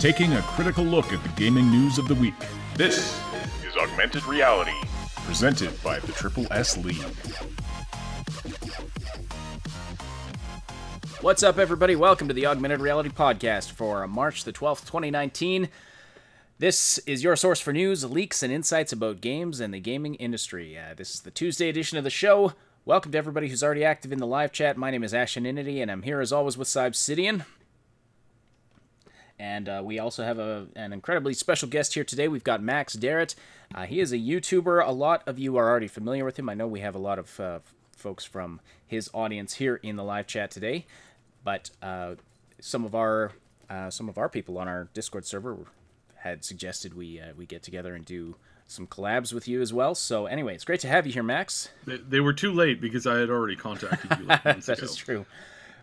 taking a critical look at the gaming news of the week. This is Augmented Reality, presented by the Triple S League. What's up, everybody? Welcome to the Augmented Reality Podcast for March the 12th, 2019. This is your source for news, leaks, and insights about games and the gaming industry. This is the Tuesday edition of the show. Welcome to everybody who's already active in the live chat. My name is Asheninity, and I'm here as always with Cybsidian. And we also have an incredibly special guest here today. We've got Max Derrat. He is a YouTuber. A lot of you are already familiar with him. I know we have a lot of folks from his audience here in the live chat today. But some of our people on our Discord server had suggested we get together and do some collabs with you as well. So anyway, it's great to have you here, Max. They were too late because I had already contacted you like months ago. That is true.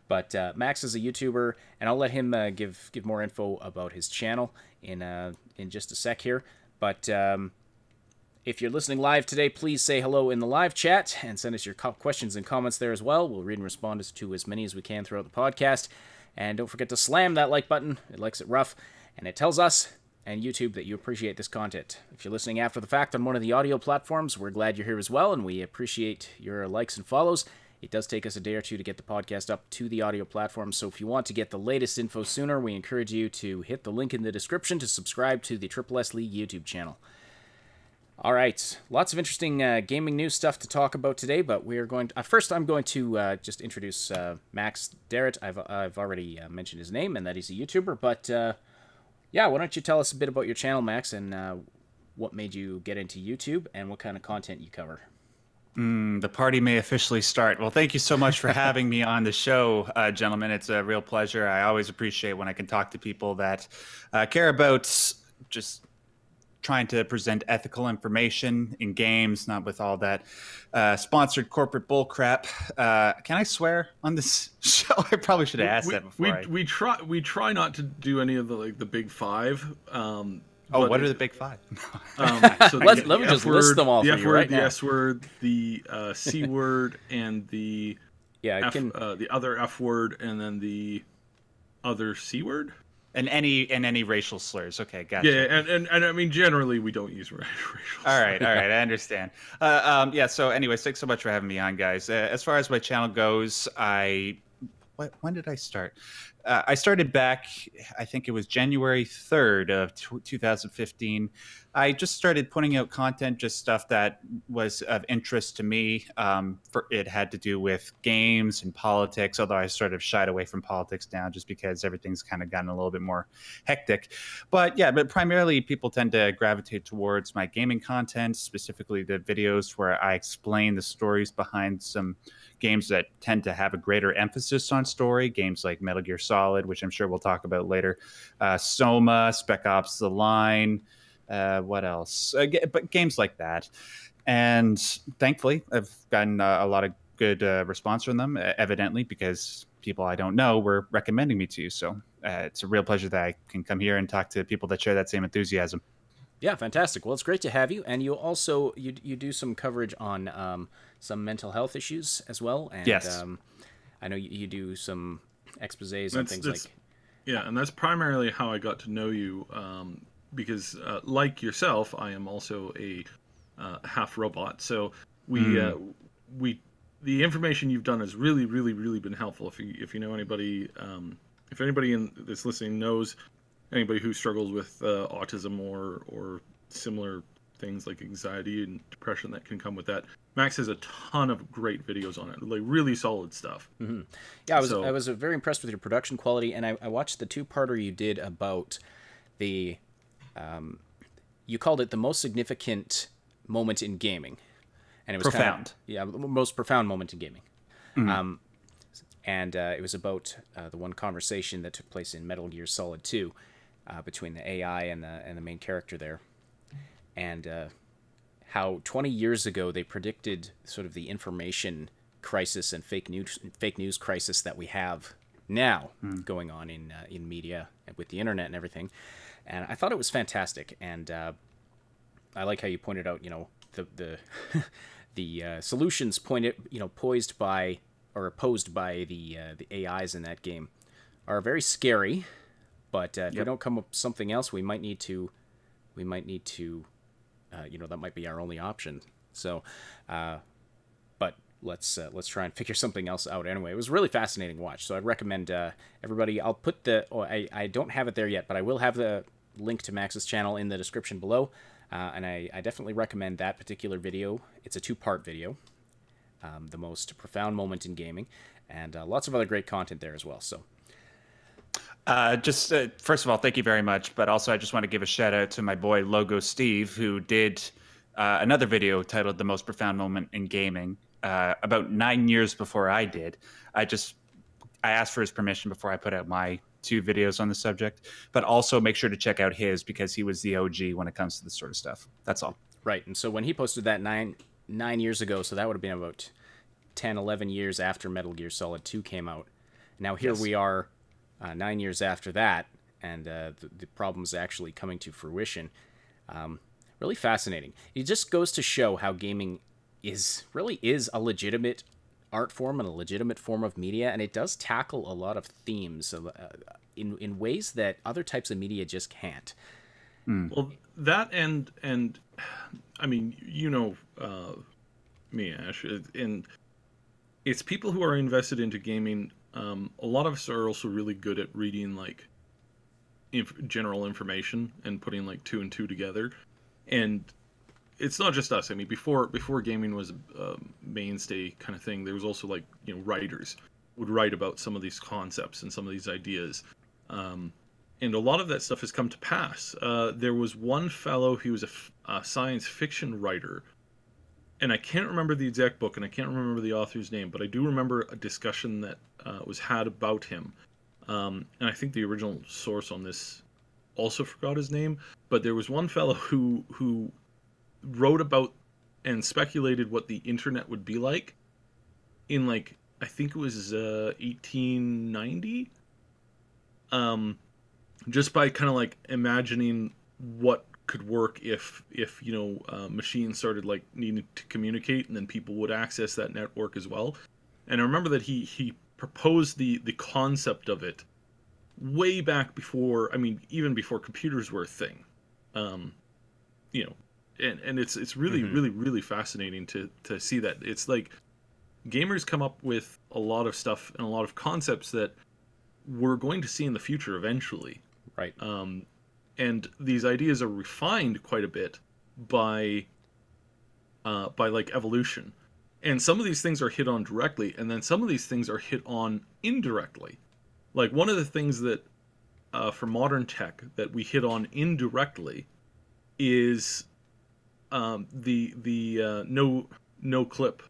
But Max is a YouTuber, and I'll let him give more info about his channel in just a sec here. But if you're listening live today, please say hello in the live chat and send us your questions and comments there as well. We'll read and respond to as many as we can throughout the podcast. And don't forget to slam that like button. It likes it rough, and it tells us and YouTube that you appreciate this content. If you're listening after the fact on one of the audio platforms, we're glad you're here as well, and we appreciate your likes and follows. It does take us a day or two to get the podcast up to the audio platform, so if you want to get the latest info sooner, we encourage you to hit the link in the description to subscribe to the Triple S League YouTube channel. All right, lots of interesting gaming news stuff to talk about today, but we are going to, first I'm going to just introduce Max Derrat. I've already mentioned his name and that he's a YouTuber, but yeah, why don't you tell us a bit about your channel, Max, and what made you get into YouTube and what kind of content you cover? The party may officially start. Well, thank you so much for having me on the show, gentlemen. It's a real pleasure. I always appreciate when I can talk to people that care about just trying to present ethical information in games, not with all that sponsored corporate bullcrap. Can I swear on this show? I probably should have asked that before. We try not to do any of the big five. What are the big five? So let me just list them all for you right now. The S word, the C word, and the the other F word, and then the other C word. And any racial slurs. Okay, gotcha. Yeah, and I mean, generally, we don't use racial slurs. All right, I understand. So anyways, thanks so much for having me on, guys. As far as my channel goes, when did I start? I started back, I think it was January 3rd of 2015. I just started putting out content, just stuff that was of interest to me. It had to do with games and politics, although I sort of shied away from politics now just because everything's kind of gotten a little bit more hectic. But primarily people tend to gravitate towards my gaming content, specifically the videos where I explain the stories behind some games that tend to have a greater emphasis on story, games like Metal Gear Solid, which I'm sure we'll talk about later, Soma, Spec Ops: The Line, what else? But games like that. And thankfully, I've gotten a lot of good response from them, evidently, because people I don't know were recommending me to. So it's a real pleasure that I can come here and talk to people that share that same enthusiasm. Yeah, fantastic. Well, it's great to have you, and you also you do some coverage on some mental health issues as well. And, yes, I know you do some exposés and things like. Yeah, and that's primarily how I got to know you, because like yourself, I am also a half robot. So the information you've done has really, really, really been helpful. If you know anybody, if anybody that's listening knows anybody who struggles with autism or similar things like anxiety and depression that can come with that, Max has a ton of great videos on it, like really solid stuff. Mm-hmm. Yeah, I was very impressed with your production quality, and I watched the two-parter you did about the, you called it the most significant moment in gaming, and it was profound. The most profound moment in gaming. Mm-hmm. And it was about the one conversation that took place in Metal Gear Solid 2 between the AI and the main character there, and how 20 years ago they predicted sort of the information crisis and fake news crisis that we have now going on in media and with the internet and everything. And I thought it was fantastic, and I like how you pointed out, the solutions posed by the AIs in that game are very scary, But if we don't come up with something else, we might need to, that might be our only option. So, but let's try and figure something else out anyway. It was a really fascinating watch, so I'd recommend everybody. I'll put I don't have it there yet, but I will have the link to Max's channel in the description below, and I definitely recommend that particular video. It's a 2-part video, the most profound moment in gaming, and lots of other great content there as well. So. First of all, thank you very much. But also, I just want to give a shout out to my boy Logo Steve, who did another video titled "The Most Profound Moment in Gaming" about 9 years before I did. I asked for his permission before I put out my 2 videos on the subject. But also, make sure to check out his, because he was the OG when it comes to this sort of stuff. That's all. Right, and so when he posted that nine years ago, so that would have been about 10, 11 years after Metal Gear Solid 2 came out. Now here we are. 9 years after that, and the problem's actually coming to fruition. Really fascinating. It just goes to show how gaming really is a legitimate art form and a legitimate form of media, and it does tackle a lot of themes in ways that other types of media just can't. Well, that and I mean, me, Ash, and it's people who are invested into gaming. A lot of us are also really good at reading like general information and putting like 2 and 2 together. And it's not just us. I mean, before gaming was a mainstay kind of thing, there was also like, writers would write about some of these concepts and some of these ideas. And a lot of that stuff has come to pass. There was one fellow, he was a science fiction writer, and I can't remember the exact book, and I can't remember the author's name, but I do remember a discussion that was had about him. And I think the original source on this also forgot his name, but there was one fellow who wrote about and speculated what the internet would be like in, like, I think it was 1890. Just by kind of like imagining what could work if machines started like needing to communicate, and then people would access that network as well. And I remember that he proposed the concept of it way back before, I mean, even before computers were a thing. And it's really really fascinating to see that. It's like gamers come up with a lot of stuff and a lot of concepts that we're going to see in the future eventually. Right. And these ideas are refined quite a bit by like evolution. And some of these things are hit on directly, and then some of these things are hit on indirectly. Like one of the things that for modern tech that we hit on indirectly is the no clip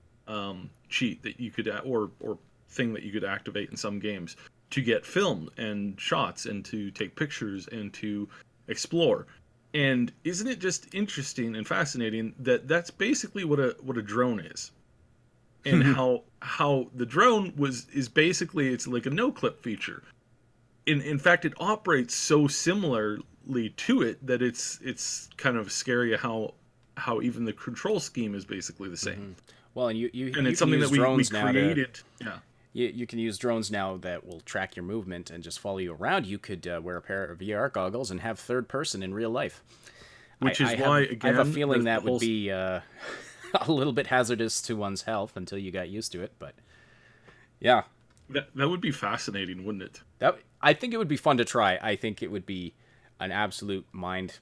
cheat that you could or thing that you could activate in some games to get film and shots and to take pictures and to explore. And isn't it just interesting and fascinating that that's basically what a drone is, and how the drone is basically, it's like a no clip feature. In fact, it operates so similarly to it that it's kind of scary how even the control scheme is basically the same. Mm-hmm. Well, and it's something that we created. You can use drones now that will track your movement and just follow you around. You could wear a pair of VR goggles and have third person in real life. Which is why, again, I have a feeling that would be a little bit hazardous to one's health until you got used to it. But yeah, that would be fascinating, wouldn't it? I think it would be fun to try. I think it would be an absolute mind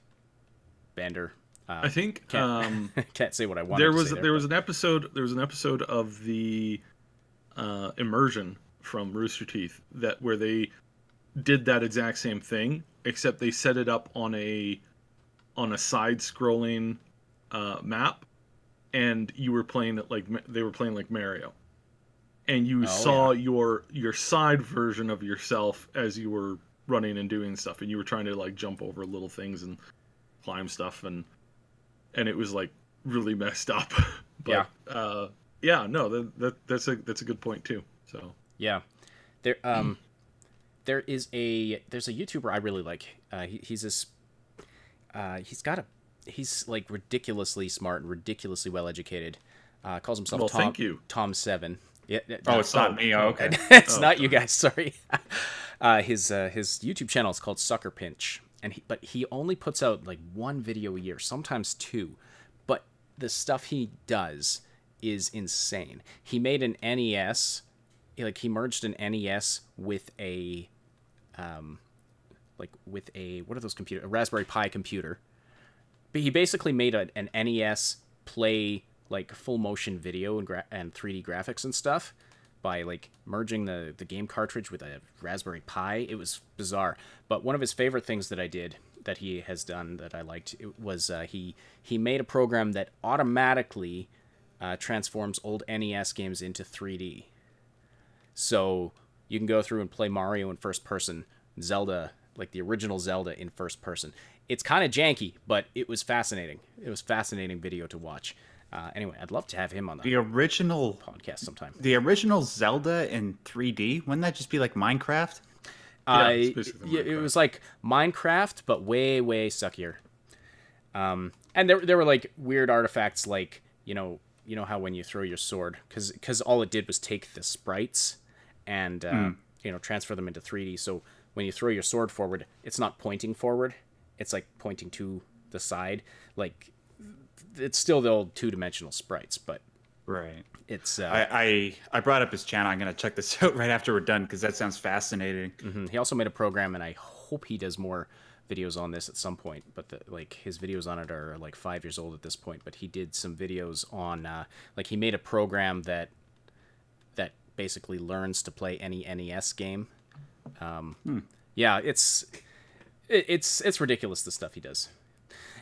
bender. I think can't say what I want. There was an episode of the Immersion from Rooster Teeth where they did that exact same thing, except they set it up on a side-scrolling map, and you were playing it like they were playing like Mario, and you saw your side version of yourself as you were running and doing stuff, and you were trying to like jump over little things and climb stuff, and it was like really messed up. But, that's a good point too. So yeah, there's a YouTuber I really like. He's like ridiculously smart and ridiculously well educated. Calls himself Tom 7. Yeah. Oh, it's not me. Oh, okay. It's not you guys. Sorry. His YouTube channel is called Sucker Pinch, but he only puts out like one video a year, sometimes two. But the stuff he does is insane. He made an NES, like he merged an NES with a what are those computers? A Raspberry Pi computer. But he basically made an NES play like full motion video and 3D graphics and stuff by like merging the game cartridge with a Raspberry Pi. It was bizarre. But one of his favorite things that I did that he has done that I liked was he made a program that automatically transforms old NES games into 3D. So you can go through and play Mario in first person, Zelda, like the original Zelda in first person. It's kind of janky, but it was fascinating. It was fascinating video to watch. Anyway, I'd love to have him on the original podcast sometime. The original Zelda in 3D, wouldn't that just be like Minecraft? It was like Minecraft, but way, way suckier. And there were like weird artifacts, like you know how when you throw your sword, because all it did was take the sprites and transfer them into 3D. So when you throw your sword forward, it's not pointing forward; it's like pointing to the side. Like it's still the old 2-dimensional sprites, but right. It's I brought up his channel. I'm gonna check this out right after we're done because that sounds fascinating. Mm-hmm. He also made a program, and I hope he does more videos on this at some point. But his videos on it are like 5 years old at this point. But he did some videos on he made a program that basically learns to play any NES game. Yeah, it's ridiculous the stuff he does.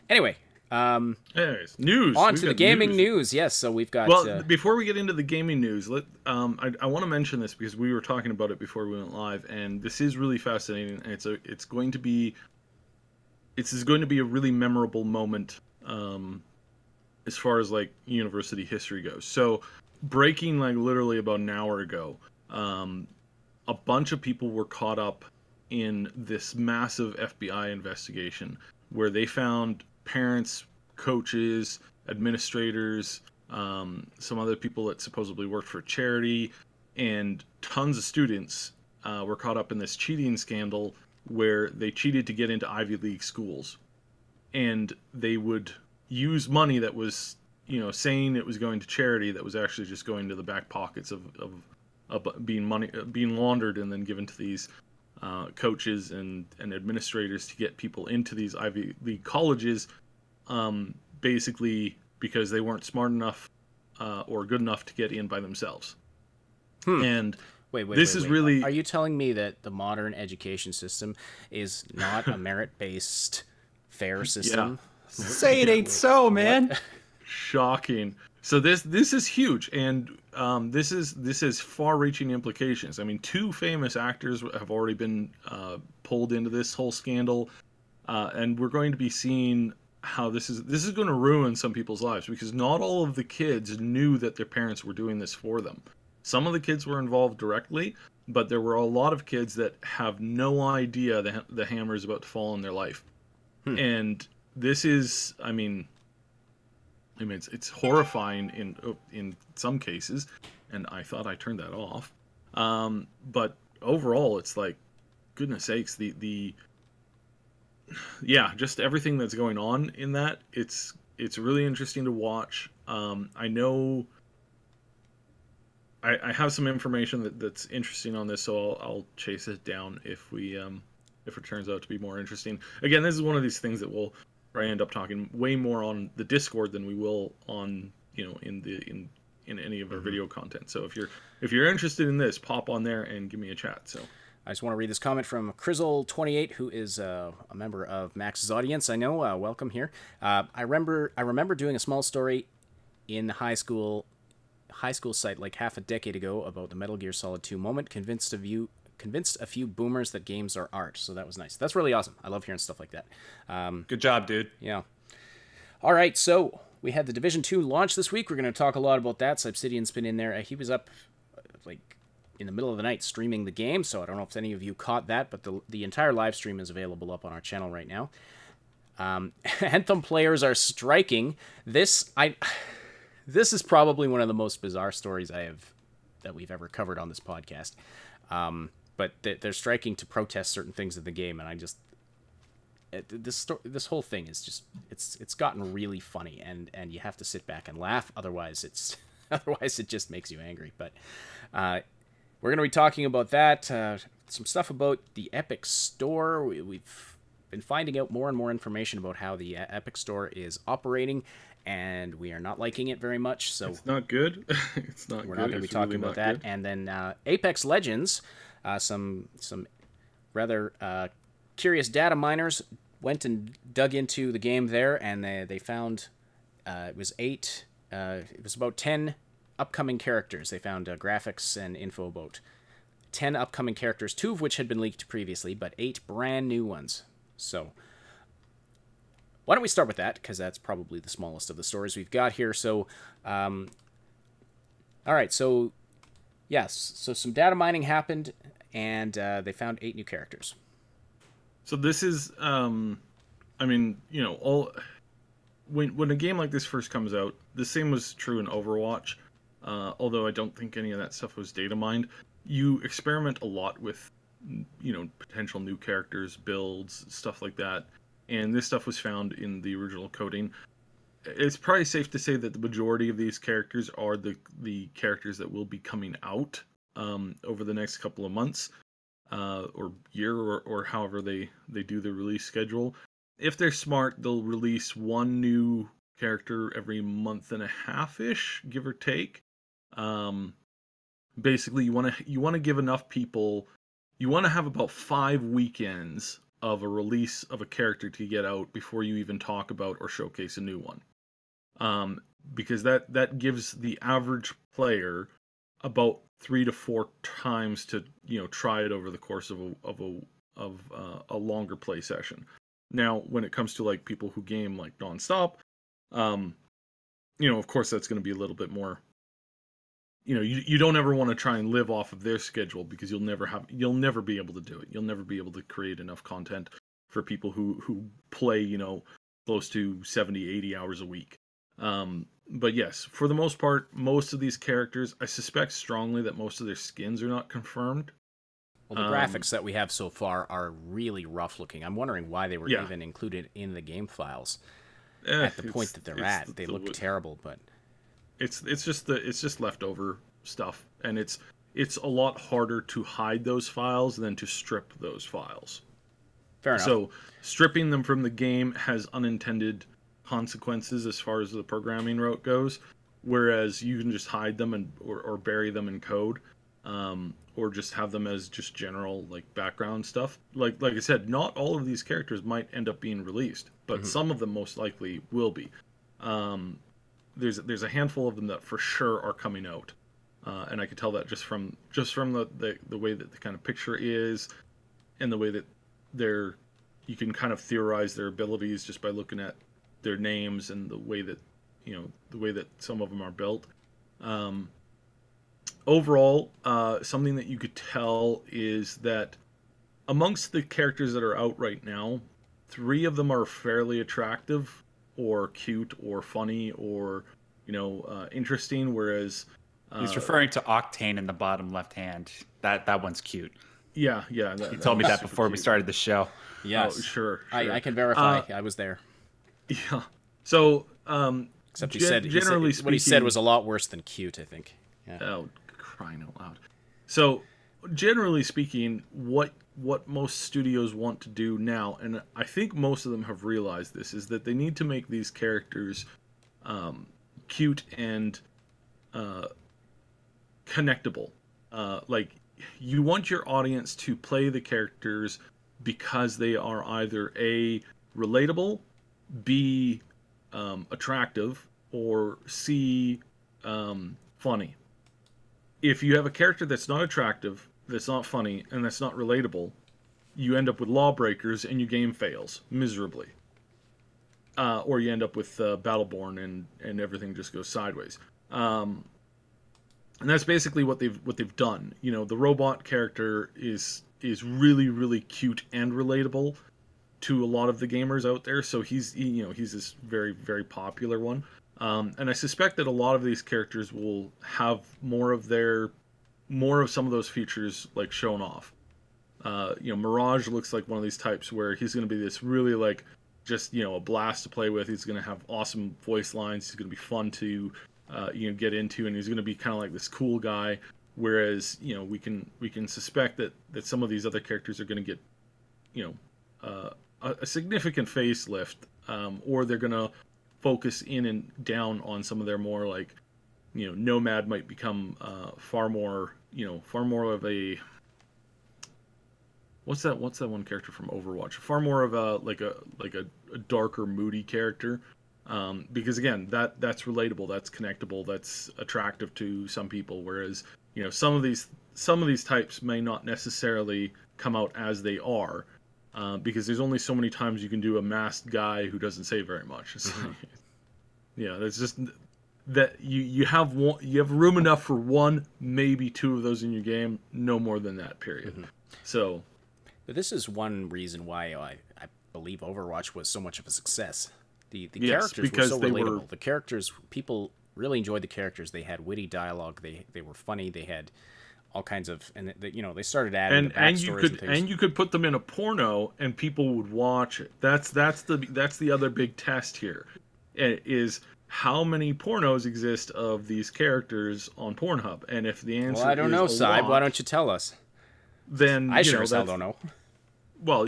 Anyway. Anyways, news. On to the gaming news. Yes, so we've got. Well, before we get into the gaming news, I want to mention this because we were talking about it before we went live, and this is really fascinating. And it's going to be a really memorable moment, as far as like university history goes. So, breaking like literally about an hour ago, a bunch of people were caught up in this massive FBI investigation where they found parents, coaches, administrators, some other people that supposedly worked for a charity, and tons of students were caught up in this cheating scandal where they cheated to get into Ivy League schools. And they would use money that was, saying it was going to charity that was actually just going to the back pockets of being laundered and then given to these coaches and administrators to get people into these Ivy League colleges, basically because they weren't smart enough or good enough to get in by themselves. And wait, really... Are you telling me that the modern education system is not a merit-based fair system? Yeah. Say it ain't so, man. What? Shocking. So this is huge, and this has far-reaching implications. I mean, 2 famous actors have already been pulled into this whole scandal, and we're going to be seeing how this is going to ruin some people's lives because not all of the kids knew that their parents were doing this for them. Some of the kids were involved directly, but there were a lot of kids that have no idea the hammer is about to fall in their life, and this is, I mean, it's horrifying in some cases, and I thought I turned that off. But overall, it's like, goodness sakes, just everything that's going on in that. It's really interesting to watch. I know I have some information that's interesting on this, so I'll chase it down if it turns out to be more interesting. Again, this is one of these things that we'll probably end up talking way more on the Discord than we will on in any of our video content. So if you're interested in this, pop on there and give me a chat. So I just want to read this comment from Crizzle28, who is a member of Max's audience. I know, welcome here. I remember doing a small story in high school site like half a decade ago about the Metal Gear Solid 2 moment. Convinced a few boomers that games are art. So that was nice. That's really awesome. I love hearing stuff like that. Good job, dude. Yeah. All right, so we had the Division 2 launch this week. We're going to talk a lot about that. So Obsidian's been in there. He was up in the middle of the night streaming the game, so I don't know if any of you caught that, but the entire live stream is available up on our channel right now. Anthem players are striking. This is probably one of the most bizarre stories that we've ever covered on this podcast. but they're striking to protest certain things in the game, and I just this whole thing is just it's gotten really funny, and you have to sit back and laugh, otherwise it just makes you angry. But we're going to be talking about that, some stuff about the Epic Store. We've been finding out more and more information about how the Epic Store is operating, and we are not liking it very much. So it's not good. It's not. We're good. not going to be talking really about that. Good. And then Apex Legends, some rather curious data miners went and dug into the game there, and they found it was about 10 upcoming characters. They found graphics and info about 10 upcoming characters, 2 of which had been leaked previously, but 8 brand new ones. So why don't we start with that, because that's probably the smallest of the stories we've got here. So all right, so yes, so some data mining happened, and they found 8 new characters. So this is, I mean, you know, when a game like this first comes out, the same was true in Overwatch. Although I don't think any of that stuff was data mined. You experiment a lot with, you know, potential new characters, builds, stuff like that. And this stuff was found in the original coding. It's probably safe to say that the majority of these characters are the characters that will be coming out over the next couple of months or year or however they do the release schedule. If they're smart, they'll release one new character every month and a half-ish, give or take. Basically, you want to give enough people. You want to have about 5 weekends of a release of a character to get out before you even talk about or showcase a new one. Because that gives the average player about 3 to 4 times to, you know, try it over the course of a longer play session. Now, when it comes to like people who game like nonstop, you know, of course that's going to be a little bit more. You know, you don't ever want to try and live off of their schedule, because you'll never be able to do it. You'll never be able to create enough content for people who play, you know, close to 70, 80 hours a week. But yes, for the most part, most of these characters, I suspect strongly that most of their skins are not confirmed. Well, the graphics that we have so far are really rough looking. I'm wondering why they were even included in the game files at the point that they're at. They look terrible, but it's just leftover stuff, and it's a lot harder to hide those files than to strip those files. Fair enough. So stripping them from the game has unintended consequences as far as the programming route goes, whereas you can just hide them or bury them in code, or just have them as just general like background stuff. Like I said, not all of these characters might end up being released, but some of them most likely will be. There's a handful of them that for sure are coming out, and I can tell that just from the way that the kind of picture is, and the way that you can kind of theorize their abilities just by looking at their names and the way that, you know, the way that some of them are built. Overall, something that you could tell is that amongst the characters that are out right now, 3 of them are fairly attractive or cute or funny or, you know, interesting, whereas he's referring to Octane in the bottom left hand. That one's cute. Yeah. He told me that before we started the show. Yes. Oh, sure. I can verify. I was there. Yeah. So, except generally speaking, what he said was a lot worse than cute, I think. Yeah. Oh, crying out loud. So, generally speaking, what most studios want to do now, and I think most of them have realized this, is that they need to make these characters cute and connectable. Like, you want your audience to play the characters because they are either A, relatable, B, attractive, or C, funny. If you have a character that's not attractive, that's not funny, and that's not relatable, you end up with lawbreakers and your game fails miserably. Or you end up with Battleborn and everything just goes sideways. And that's basically what they've done. You know, the robot character is really, really cute and relatable to a lot of the gamers out there. So he's this very, very popular one. And I suspect that a lot of these characters will have more of some of those features like shown off. Mirage looks like one of these types where he's going to be this really like just a blast to play with. He's going to have awesome voice lines. He's going to be fun to get into, and he's going to be kind of like this cool guy. Whereas we can suspect that some of these other characters are going to get a significant facelift, or they're going to focus in and down on some of their more like Nomad might become far more of a what's that one character from Overwatch, far more of a darker, moody character, because again that's relatable, that's connectable, that's attractive to some people, whereas some of these types may not necessarily come out as they are, because there's only so many times you can do a masked guy who doesn't say very much. It's like, that's just that you have room enough for one, maybe two of those in your game, no more than that, period. So but this is one reason why I believe Overwatch was so much of a success. The yes, characters were so relatable. Were... The characters, people really enjoyed the characters. They had witty dialogue. They were funny. They had all kinds of, and they started adding and you could put them in a porno and people would watch it. That's the other big test here, is how many pornos exist of these characters on Pornhub. And if the answer I don't know, Saib. Why don't you tell us? Then I sure as hell don't know. Well,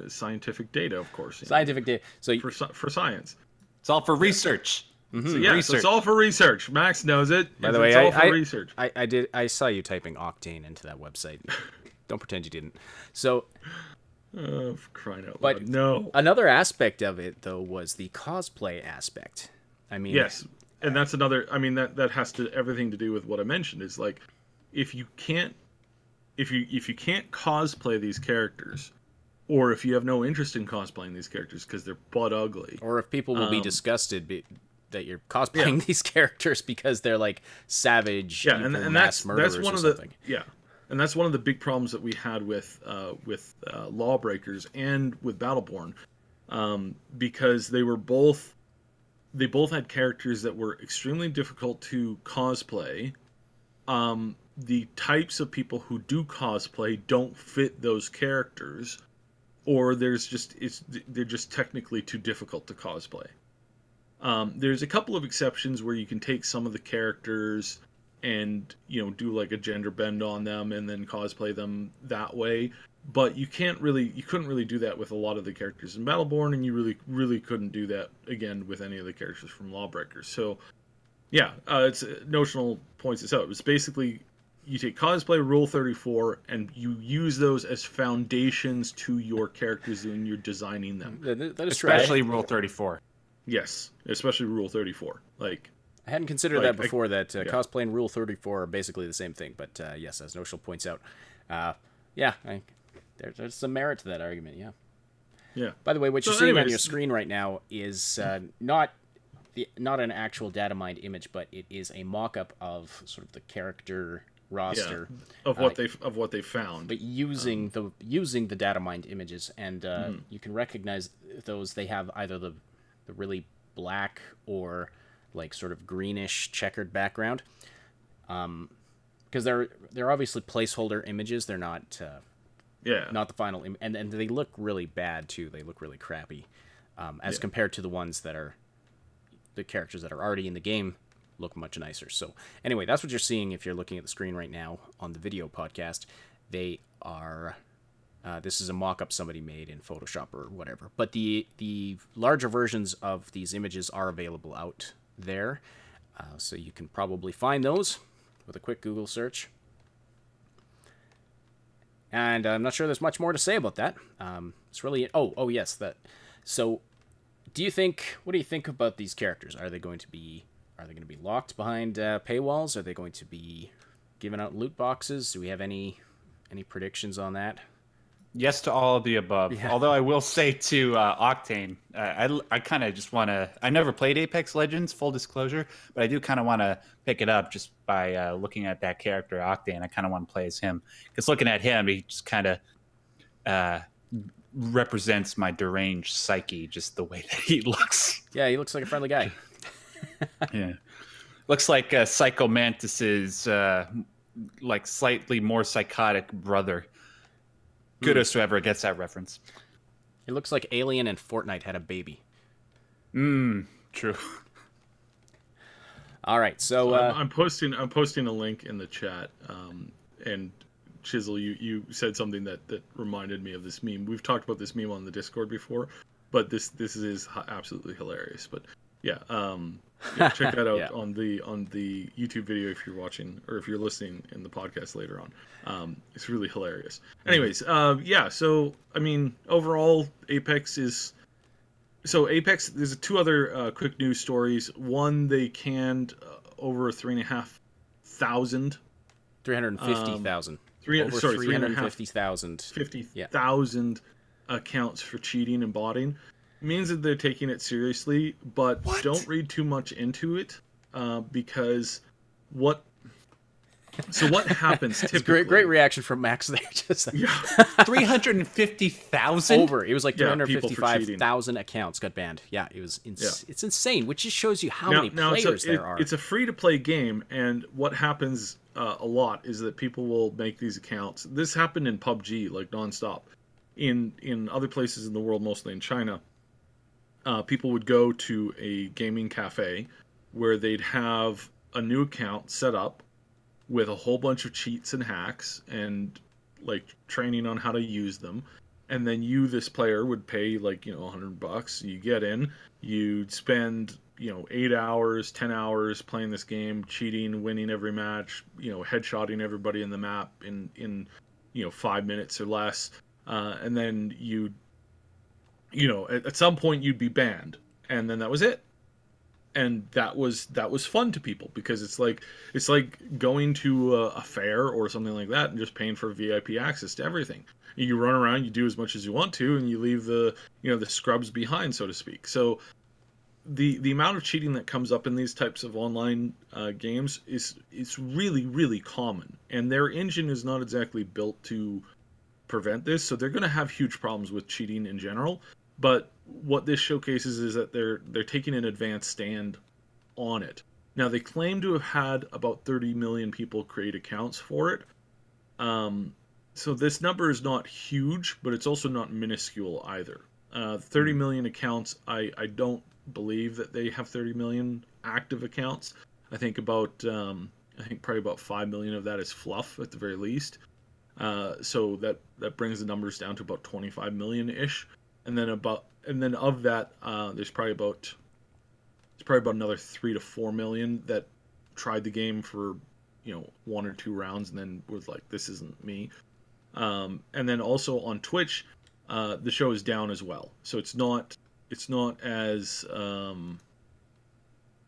scientific data, of course. Scientific data. So for science, it's all for research. Mm-hmm. So, yeah, so it's all for research. Max knows it. By the way, it's all for research. I saw you typing Octane into that website. Don't pretend you didn't. So, for crying out loud. No. Another aspect of it though was the cosplay aspect. I mean, yes, and that's another. I mean, that has everything to do with what I mentioned. Is like, if you can't cosplay these characters, or if you have no interest in cosplaying these characters because they're butt ugly, or if people will be disgusted that you're cosplaying these characters because they're like savage, and mass murderers that's one or of something. And that's one of the big problems that we had with Lawbreakers and with Battleborn, because they both had characters that were extremely difficult to cosplay. The types of people who do cosplay don't fit those characters, or they're just technically too difficult to cosplay. There's a couple of exceptions where you can take some of the characters and do like a gender bend on them and then cosplay them that way, but you couldn't really do that with a lot of the characters in Battleborn, and you really couldn't do that again with any of the characters from Lawbreakers. So it's Notional points this out. It's basically you take cosplay Rule 34 and you use those as foundations to your characters when you're designing them. That is especially Rule 34. Yes, especially Rule 34. Like, I hadn't considered that before. Cosplay and Rule 34 are basically the same thing. But yes, as Notional points out, there's some merit to that argument. Yeah. Yeah. By the way, what you're seeing on your screen right now is not an actual data mined image, but it is a mock-up of sort of the character roster of what they found. But using the data mined images, and you can recognize those. They have either the really black or like sort of greenish checkered background, because they're obviously placeholder images. They're not not the final and they look really bad too. They look really crappy as compared to the ones that are the characters that are already in the game look much nicer. So anyway, that's what you're seeing if you're looking at the screen right now on the video podcast. They are this is a mock-up somebody made in Photoshop or whatever. But the larger versions of these images are available out there. So you can probably find those with a quick Google search. And I'm not sure there's much more to say about that. It's really... Oh, yes. So, what do you think about these characters? Are they going to be locked behind paywalls? Are they going to be giving out loot boxes? Do we have any predictions on that? Yes to all of the above. Yeah. Although I will say to Octane, I kind of just want to... I never played Apex Legends, full disclosure, but I do kind of want to pick it up just by looking at that character, Octane. I kind of want to play as him. Because looking at him, he just kind of represents my deranged psyche, just the way that he looks. Yeah, he looks like a friendly guy. Yeah. Looks like Psycho Mantis's like slightly more psychotic brother. Kudos to whoever gets that reference. It looks like Alien and Fortnite had a baby. True. All right, so I'm posting a link in the chat, and Chisel, you said something that reminded me of this meme. We've talked about this meme on the Discord before, but this is absolutely hilarious. But yeah, check that out on the YouTube video if you're watching or if you're listening in the podcast later on. It's really hilarious. Anyways, so I mean, overall, Apex is. So Apex, there's two other quick news stories. One, they canned over 350,000 50,000 accounts for cheating and botting. It means that they're taking it seriously, but don't read too much into it because what happens typically... Great reaction from Max there. Just 350,000 over. It was like 355,000 accounts got banned. Yeah, it was. It's insane, which just shows you how many players there are. It's a free-to-play game, and what happens a lot is that people will make these accounts. This happened in PUBG, like nonstop. In other places in the world, mostly in China, people would go to a gaming cafe where they'd have a new account set up with a whole bunch of cheats and hacks and like training on how to use them, and then you, this player, would pay like $100. You get in, you'd spend 8 hours, 10 hours playing this game, cheating, winning every match, headshotting everybody in the map in 5 minutes or less, and then at some point you'd be banned, and then that was it. And that was fun to people because it's like going to a fair or something like that and just paying for VIP access to everything. You run around, you do as much as you want to, and you leave the scrubs behind, so to speak. So the amount of cheating that comes up in these types of online games is really, really common, and their engine is not exactly built to prevent this, so they're going to have huge problems with cheating in general. But what this showcases is that they're taking an advanced stand on it. Now, they claim to have had about 30 million people create accounts for it. So this number is not huge, but it's also not minuscule either. 30 million accounts, I don't believe that they have 30 million active accounts. I think probably about 5 million of that is fluff at the very least. So that brings the numbers down to about 25 million-ish. And then of that, there's probably about another 3 to 4 million that tried the game for 1 or 2 rounds and then was like, this isn't me. And then also on Twitch, the show is down as well. So it's not as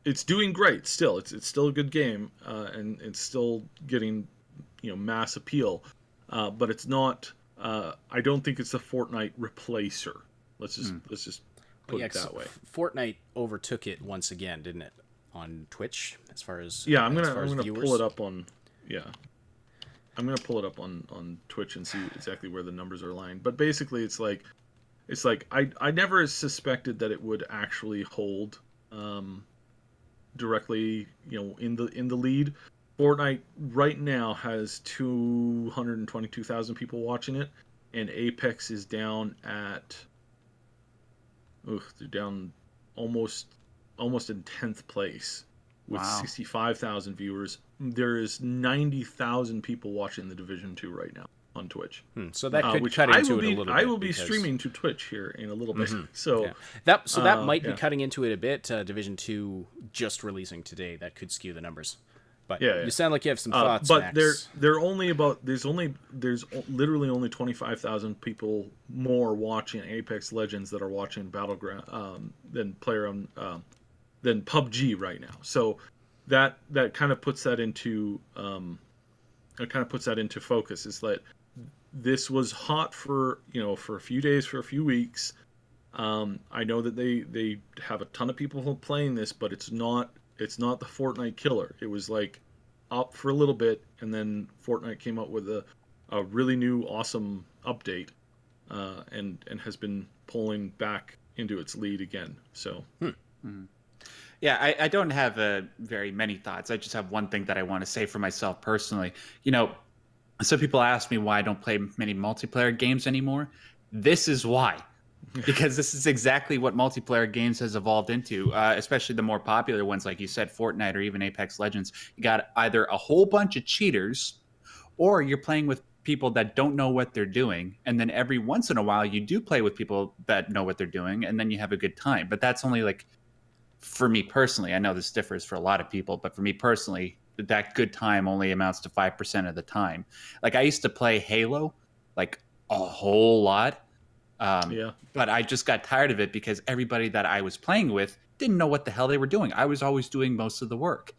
it's doing great still. It's still a good game, and it's still getting mass appeal, but it's not. I don't think it's a Fortnite replacer. Let's just put it that way. Fortnite overtook it once again, didn't it, on Twitch? As far as I'm gonna pull it up on on Twitch and see exactly where the numbers are lying. But basically, it's like I never suspected that it would actually hold directly in the lead. Fortnite right now has 222,000 people watching it, and Apex is down at they're down almost in 10th place with 65,000 viewers. There is 90,000 people watching the Division 2 right now on Twitch. So that could cut into it a little bit. I will be streaming to Twitch here in a little bit. So that might be cutting into it a bit. Division 2 just releasing today. That could skew the numbers. But you sound like you have some thoughts, but Max. they're only about there's literally only 25,000 people more watching Apex Legends that are watching Battleground than PUBG right now. So that kind of puts that into focus. Is that this was hot for for a few days, for a few weeks. I know that they have a ton of people playing this, but it's not the Fortnite killer. It was like up for a little bit, and then Fortnite came out with a really new awesome update, and has been pulling back into its lead again. So yeah, I don't have very many thoughts. I just have one thing that I want to say for myself personally. So people ask me why I don't play many multiplayer games anymore. This is why. Because this is exactly what multiplayer games has evolved into, especially the more popular ones, like you said, Fortnite or even Apex Legends. You got either a whole bunch of cheaters, or you're playing with people that don't know what they're doing. And then every once in a while, you do play with people that know what they're doing, and then you have a good time. But that's only like, for me personally, I know this differs for a lot of people, but for me personally, that good time only amounts to 5% of the time. Like, I used to play Halo like a whole lot. But I just got tired of it because everybody that I was playing with didn't know what the hell they were doing. I was always doing most of the work.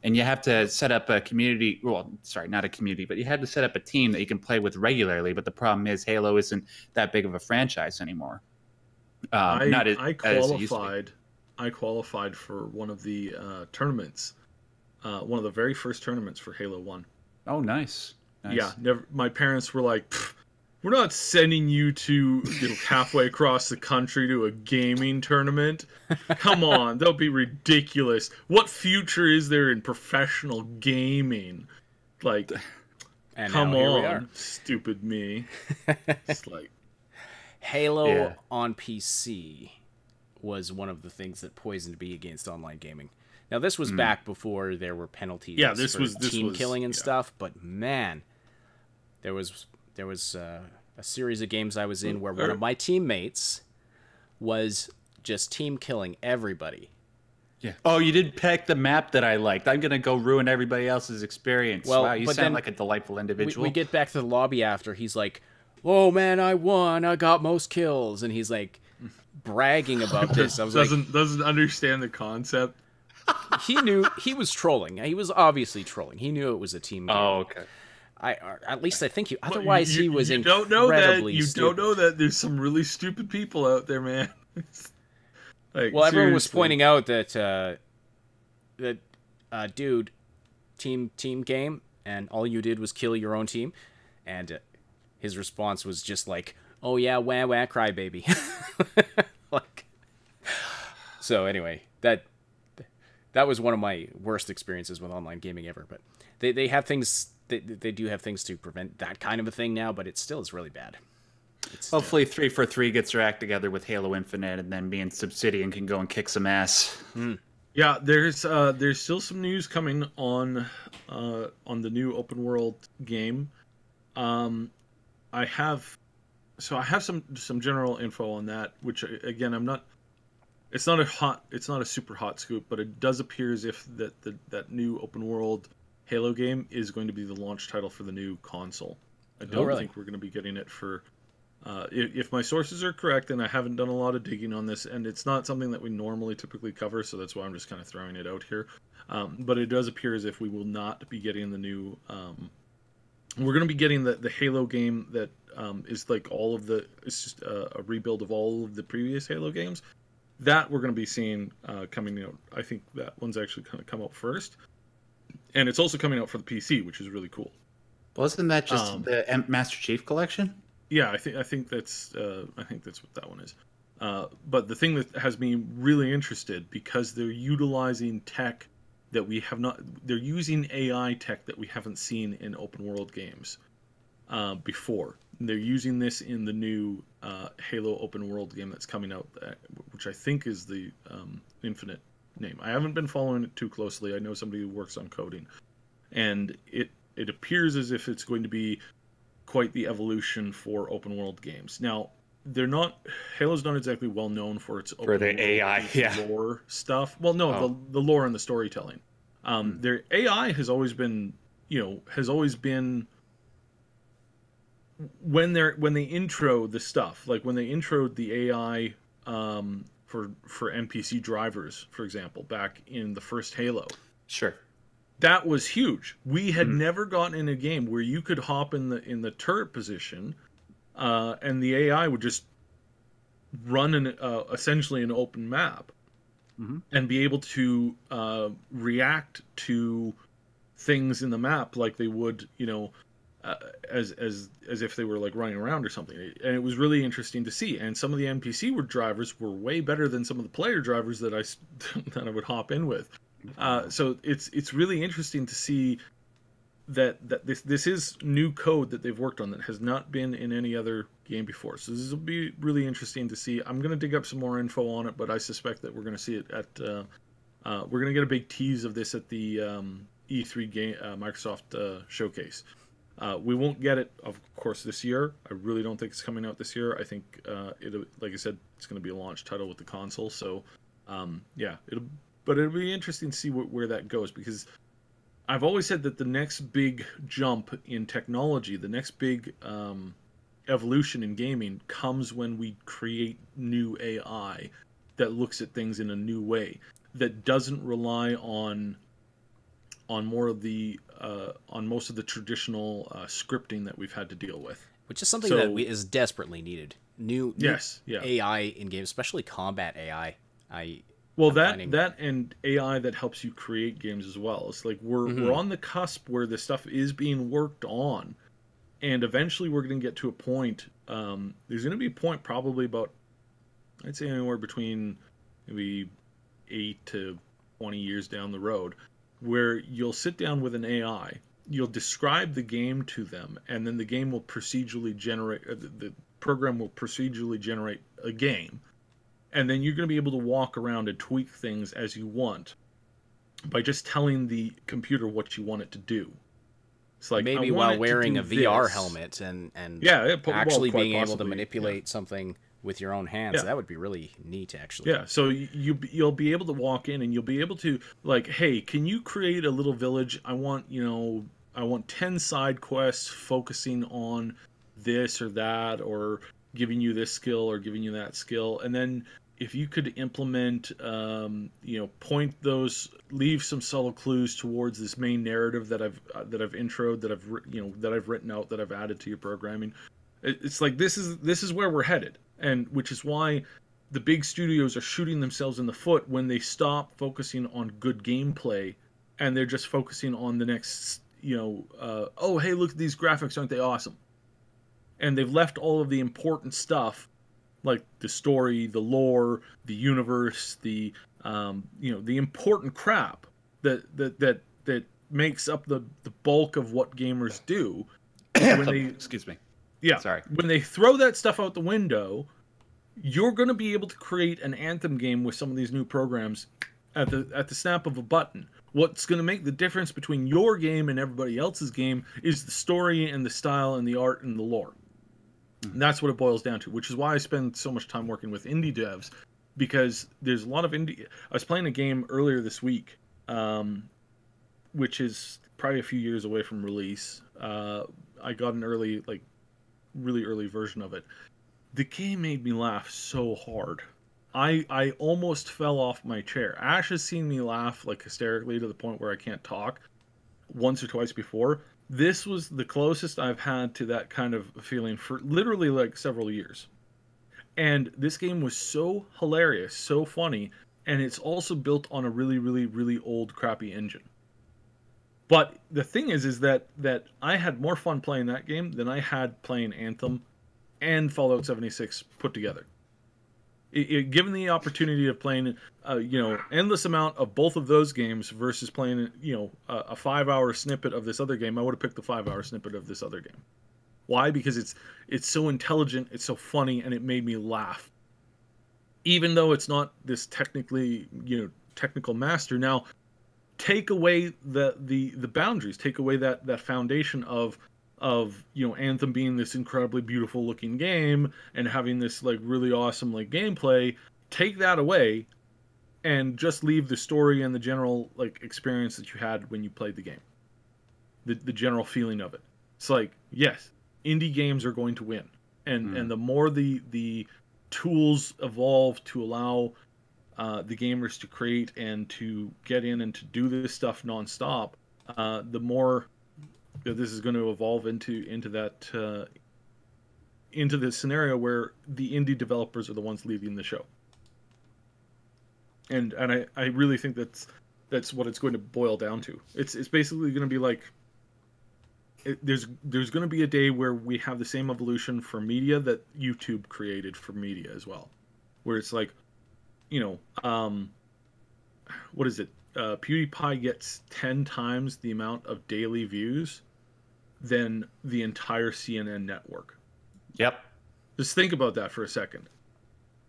And you have to set up a community. Well, sorry, not a community, but you had to set up a team that you can play with regularly. But the problem is Halo isn't that big of a franchise anymore. I qualified for one of the tournaments, one of the very first tournaments for Halo 1. Oh, nice. Yeah, my parents were like, we're not sending you to halfway across the country to a gaming tournament. Come on, that'll be ridiculous. What future is there in professional gaming? Like, and come on, stupid me. It's like Halo on PC was one of the things that poisoned me against online gaming. Now, this was back before there were penalties for team killing and stuff, but man, there was a series of games I was in where one of my teammates was just team killing everybody. Yeah. Oh, you did pick the map that I liked. I'm going to go ruin everybody else's experience. Well, wow, you sound like a delightful individual. We get back to the lobby after. He's like, oh, man, I won. I got most kills. And he's like bragging about this. I was doesn't understand the concept. He knew he was trolling. He was obviously trolling. He knew it was a team game. Oh, okay. At least I think he. Otherwise, he was incredibly stupid. You don't know that there's some really stupid people out there, man. Well, everyone was pointing out that dude, team game, and all you did was kill your own team, and his response was just like, "Oh yeah, wah wah, cry baby." Like, so anyway, that was one of my worst experiences with online gaming ever. But they have things. They do have things to prevent that kind of a thing now, but it still is really bad. Hopefully 343 gets their act together with Halo Infinite, and then me and Obsidian can go and kick some ass. Yeah, there's still some news coming on the new open world game. I have some general info on that, which again it's not a super hot scoop, but it does appear as if that new open world Halo game is going to be the launch title for the new console. I don't think we're going to be getting it for... if my sources are correct, and I haven't done a lot of digging on this, and it's not something that we normally typically cover, so that's why I'm just kind of throwing it out here. But it does appear as if we will not be getting the new... we're going to be getting the Halo game that is like all of the... It's just a rebuild of all of the previous Halo games. That we're going to be seeing coming out. I think that one's actually going to come out first. And it's also coming out for the PC, which is really cool. Wasn't that just the Master Chief Collection? Yeah, I think that's what that one is. But the thing that has me really interested, because they're utilizing tech that we have not. They're using AI tech that we haven't seen in open world games before. They're using this in the new Halo open world game that's coming out, which I think is the Infinite name. I haven't been following it too closely. I know somebody who works on coding, and it appears as if it's going to be quite the evolution for open world games. Now, Halo's not exactly well known for its open world AI lore stuff. Well, no, the lore and the storytelling. Their AI has always been when they intro the stuff, like when they introed the AI for NPC drivers, for example, back in the first Halo. Sure. That was huge. We had never gotten in a game where you could hop in the turret position, and the AI would just run essentially an open map, and be able to react to things in the map like they would, as if they were like running around or something. And it was really interesting to see. And some of the NPC drivers were way better than some of the player drivers that I would hop in with. So it's really interesting to see that this is new code that they've worked on that has not been in any other game before. So this will be really interesting to see. I'm going to dig up some more info on it, but I suspect that we're going to see it at we're going to get a big tease of this at the E3 game Microsoft showcase. We won't get it, of course, this year. I really don't think it's coming out this year. I think like I said, it's going to be a launch title with the console. So yeah, it'll be interesting to see where that goes, because I've always said that the next big jump in technology, the next big evolution in gaming, comes when we create new AI that looks at things in a new way, that doesn't rely on more of the on most of the traditional scripting that we've had to deal with, which is something that is desperately needed. New AI in games, especially combat AI. Well, that and AI that helps you create games as well. It's like we're on the cusp where this stuff is being worked on, and eventually we're going to get to a point. There's going to be a point probably about, I'd say, anywhere between maybe 8 to 20 years down the road, where you'll sit down with an AI, you'll describe the game to them, and then the game will procedurally generate. The program will procedurally generate a game. And then you're going to be able to walk around and tweak things as you want by just telling the computer what you want it to do. It's like, maybe while wearing a VR helmet and actually being able to manipulate something with your own hands. That would be really neat, actually. Yeah, so you'll be able to walk in and you'll be able to, like, hey, can you create a little village? I want 10 side quests focusing on this or that, or giving you this skill or giving you that skill. And then if you could implement, point those, leave some subtle clues towards this main narrative that I've introed, that I've written out, that I've added to your programming. It's like this is where we're headed, and which is why the big studios are shooting themselves in the foot when they stop focusing on good gameplay, and they're just focusing on the next, oh hey, look at these graphics, aren't they awesome? And they've left all of the important stuff, like the story, the lore, the universe, the important crap that makes up the bulk of what gamers do. When they, excuse me. Yeah. Sorry. When they throw that stuff out the window, you're going to be able to create an Anthem game with some of these new programs at the snap of a button. What's going to make the difference between your game and everybody else's game is the story and the style and the art and the lore. And that's what it boils down to, which is why I spend so much time working with indie devs, because there's a lot of indie. I was playing a game earlier this week, which is probably a few years away from release. I got an really early version of it. The game made me laugh so hard. I almost fell off my chair. Ash has seen me laugh like hysterically to the point where I can't talk once or twice before. This was the closest I've had to that kind of feeling for literally like several years. And this game was so hilarious, so funny, and it's also built on a really, really, really old, crappy engine. But the thing is that I had more fun playing that game than I had playing Anthem and Fallout 76 put together. Given the opportunity of playing, endless amount of both of those games versus playing, a 5-hour snippet of this other game, I would have picked the 5-hour snippet of this other game. Why? Because it's so intelligent, it's so funny, and it made me laugh. Even though it's not this technical master. Now, take away the boundaries, take away that foundation of Anthem being this incredibly beautiful looking game and having this like really awesome like gameplay. Take that away and just leave the story and the general like experience that you had when you played the game, the general feeling of it. It's like, yes, indie games are going to win, and the more the tools evolve to allow the gamers to create and to get in and to do this stuff nonstop, the more this is going to evolve into this scenario where the indie developers are the ones leading the show. And I really think that's what it's going to boil down to. It's basically going to be like, there's going to be a day where we have the same evolution for media that YouTube created for media as well, where it's like, what is it? PewDiePie gets 10 times the amount of daily views than the entire CNN network. Yep. Just think about that for a second.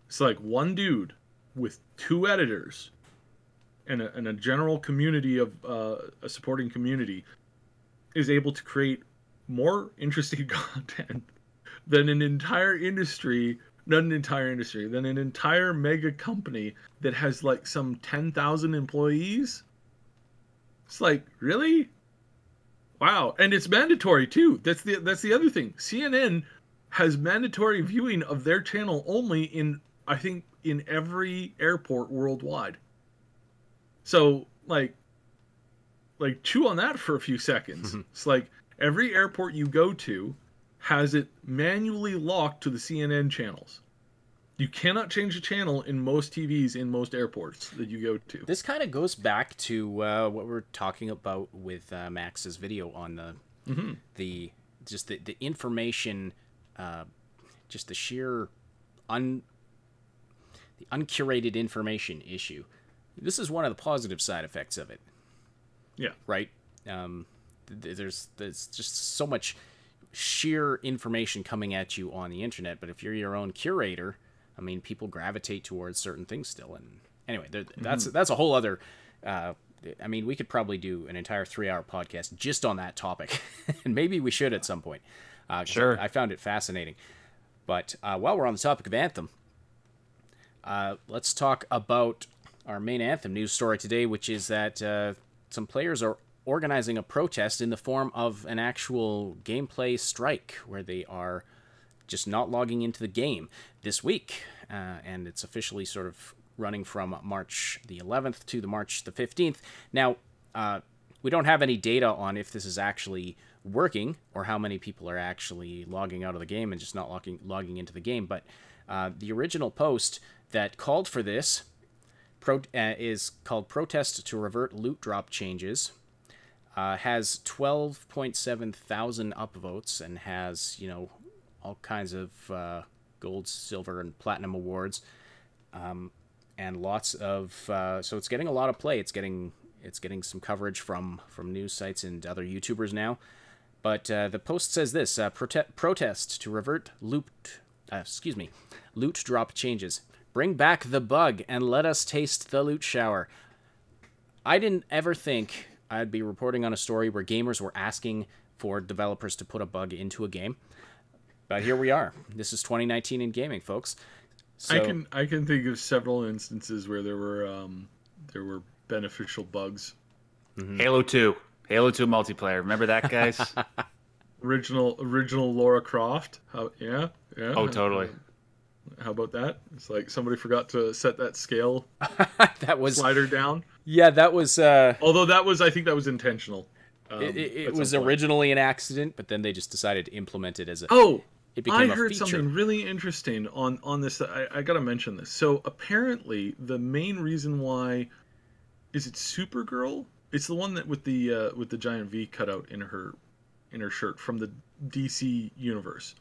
It's like one dude with 2 editors and a general community of a supporting community is able to create more interesting content than an entire industry, not an entire industry, than an entire mega company that has like some 10,000 employees. It's like, really? Wow. And it's mandatory too. That's the other thing. CNN has mandatory viewing of their channel only in, I think, in every airport worldwide. So like chew on that for a few seconds. It's like every airport you go to has it manually locked to the CNN channels. You cannot change the channel in most TVs in most airports that you go to. This kind of goes back to what we're talking about with Max's video on the information, just the sheer the uncurated information issue. This is one of the positive side effects of it. Yeah. Right? There's just so much sheer information coming at you on the internet, but if you're your own curator, I mean, people gravitate towards certain things still. And anyway, that's a whole other. I mean, we could probably do an entire 3-hour podcast just on that topic, and maybe we should at some point. Sure. I found it fascinating. But while we're on the topic of Anthem, let's talk about our main Anthem news story today, which is that some players are organizing a protest in the form of an actual gameplay strike, where they are just not logging into the game this week. And it's officially sort of running from March the 11th to the March the 15th. Now, we don't have any data on if this is actually working or how many people are actually logging out of the game and just not logging into the game. But the original post that called for this is called Protest to Revert Loot Drop Changes. Has 12.7 thousand upvotes and has, all kinds of gold, silver, and platinum awards, and lots of. So it's getting a lot of play. It's getting some coverage from news sites and other YouTubers now. But the post says this: protest to revert loot drop changes. Bring back the bug and let us taste the loot shower. I didn't ever think I'd be reporting on a story where gamers were asking for developers to put a bug into a game. But here we are. This is 2019 in gaming, folks. So, I can think of several instances where there were beneficial bugs. Mm-hmm. Halo 2 multiplayer. Remember that, guys? original Lara Croft. Yeah. Oh, totally. How about that? It's like somebody forgot to set that scale that was slider down. Yeah, that was. Although I think that was intentional. It was originally an accident, but then they just decided to implement it as a. Oh, it became I a heard feature. something really interesting on this. I got to mention this. So apparently, the main reason why is it Supergirl? It's the one that with the giant V cutout in her shirt from the DC universe.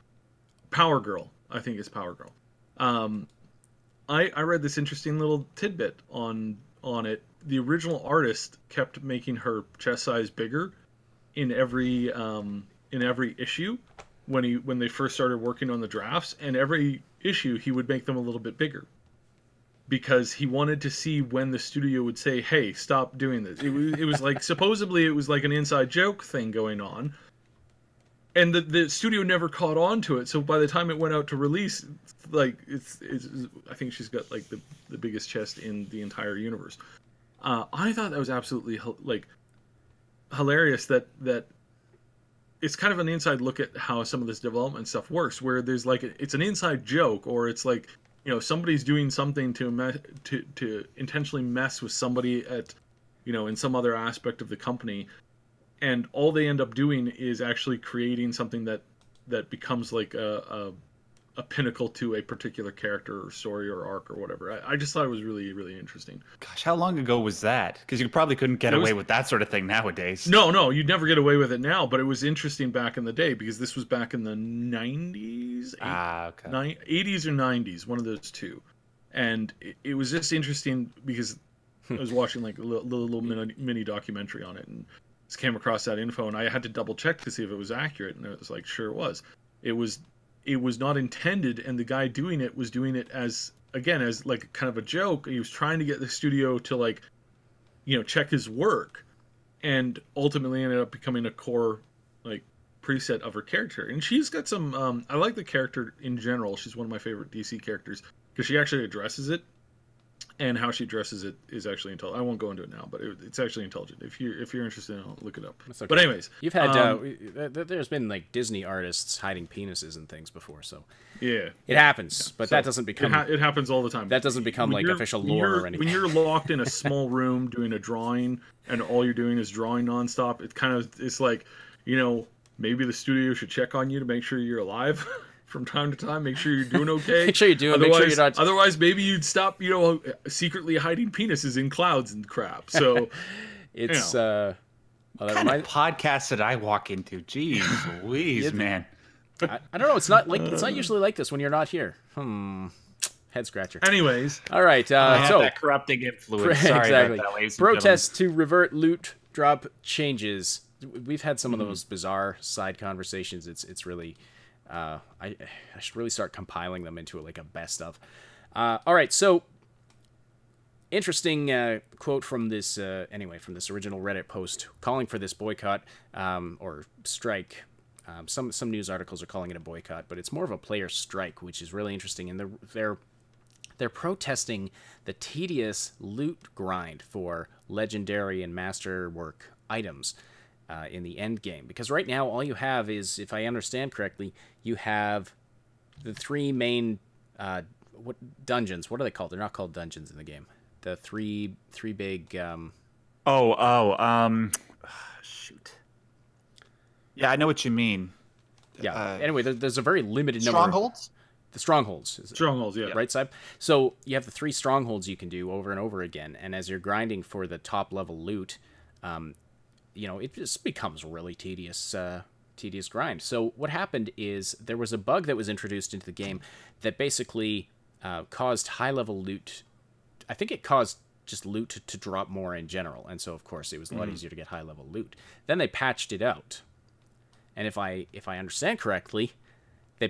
Power Girl, I think it's Power Girl. I read this interesting little tidbit on it. The original artist kept making her chest size bigger in every issue when they first started working on the drafts, and every issue he would make them a little bit bigger because he wanted to see when the studio would say, "Hey, stop doing this." It was like supposedly it was like an inside joke thing going on. And the studio never caught on to it, so by the time it went out to release, like it's I think she's got like the biggest chest in the entire universe. I thought that was absolutely hilarious. That it's kind of an inside look at how some of this development stuff works, where there's like it's an inside joke, or it's like somebody's doing something to intentionally mess with somebody at in some other aspect of the company. And all they end up doing is actually creating something that becomes like a pinnacle to a particular character or story or arc or whatever. I just thought it was really, really interesting. Gosh, how long ago was that? Because you probably couldn't get away with that sort of thing nowadays. No, you'd never get away with it now. But it was interesting back in the day because this was back in the 90s, okay. 80s or 90s, one of those two. And it was just interesting because I was watching like a little mini documentary on it, and just came across that info, and I had to double check to see if it was accurate, and it was like, sure it was. It was not intended, and the guy doing it was doing it as like kind of a joke. He was trying to get the studio to like, check his work, and ultimately ended up becoming a core like preset of her character. And she's got some I like the character in general. She's one of my favorite DC characters because she actually addresses it, and how she addresses it is actually intelligent. I won't go into it now, but it's actually intelligent. If you're interested, I'll look it up. Okay. But anyways, you've had there's been like Disney artists hiding penises and things before, so yeah, it happens. But so that doesn't become it happens all the time. That doesn't become like official lore or anything. When you're locked in a small room doing a drawing, and all you're doing is drawing nonstop, it's like, maybe the studio should check on you to make sure you're alive. From time to time, make sure you're doing okay. Make sure you're doing. Make sure you're not. Otherwise, maybe you'd stop, secretly hiding penises in clouds and crap. So it's what kind of podcast did I walk into? Jeez, Louise, man. I don't know. It's not usually like this when you're not here. Head scratcher. Anyways, all right. So that corrupting influence. Sorry exactly. about that, ladies and Protests to revert loot drop changes. We've had some of those bizarre side conversations. It's really. I should really start compiling them into like a best of. All right, so interesting quote from this from this original Reddit post calling for this boycott or strike. Some news articles are calling it a boycott, but it's more of a player strike, which is really interesting. And they're protesting the tedious loot grind for legendary and masterwork items. In the end game, because right now all you have is, if I understand correctly, you have the three main dungeons. What are they called? They're not called dungeons in the game. The three big. Shoot. Yeah, I know what you mean. Yeah. Anyway, there's a very limited number. Strongholds. The strongholds. Strongholds, yeah. Right side. So you have the three strongholds you can do over and over again, and as you're grinding for the top level loot. It just becomes really tedious grind. So what happened is there was a bug that was introduced into the game that basically caused high-level loot. I think it caused just loot to drop more in general, and so of course it was a lot easier to get high-level loot. Then they patched it out, and if I understand correctly, the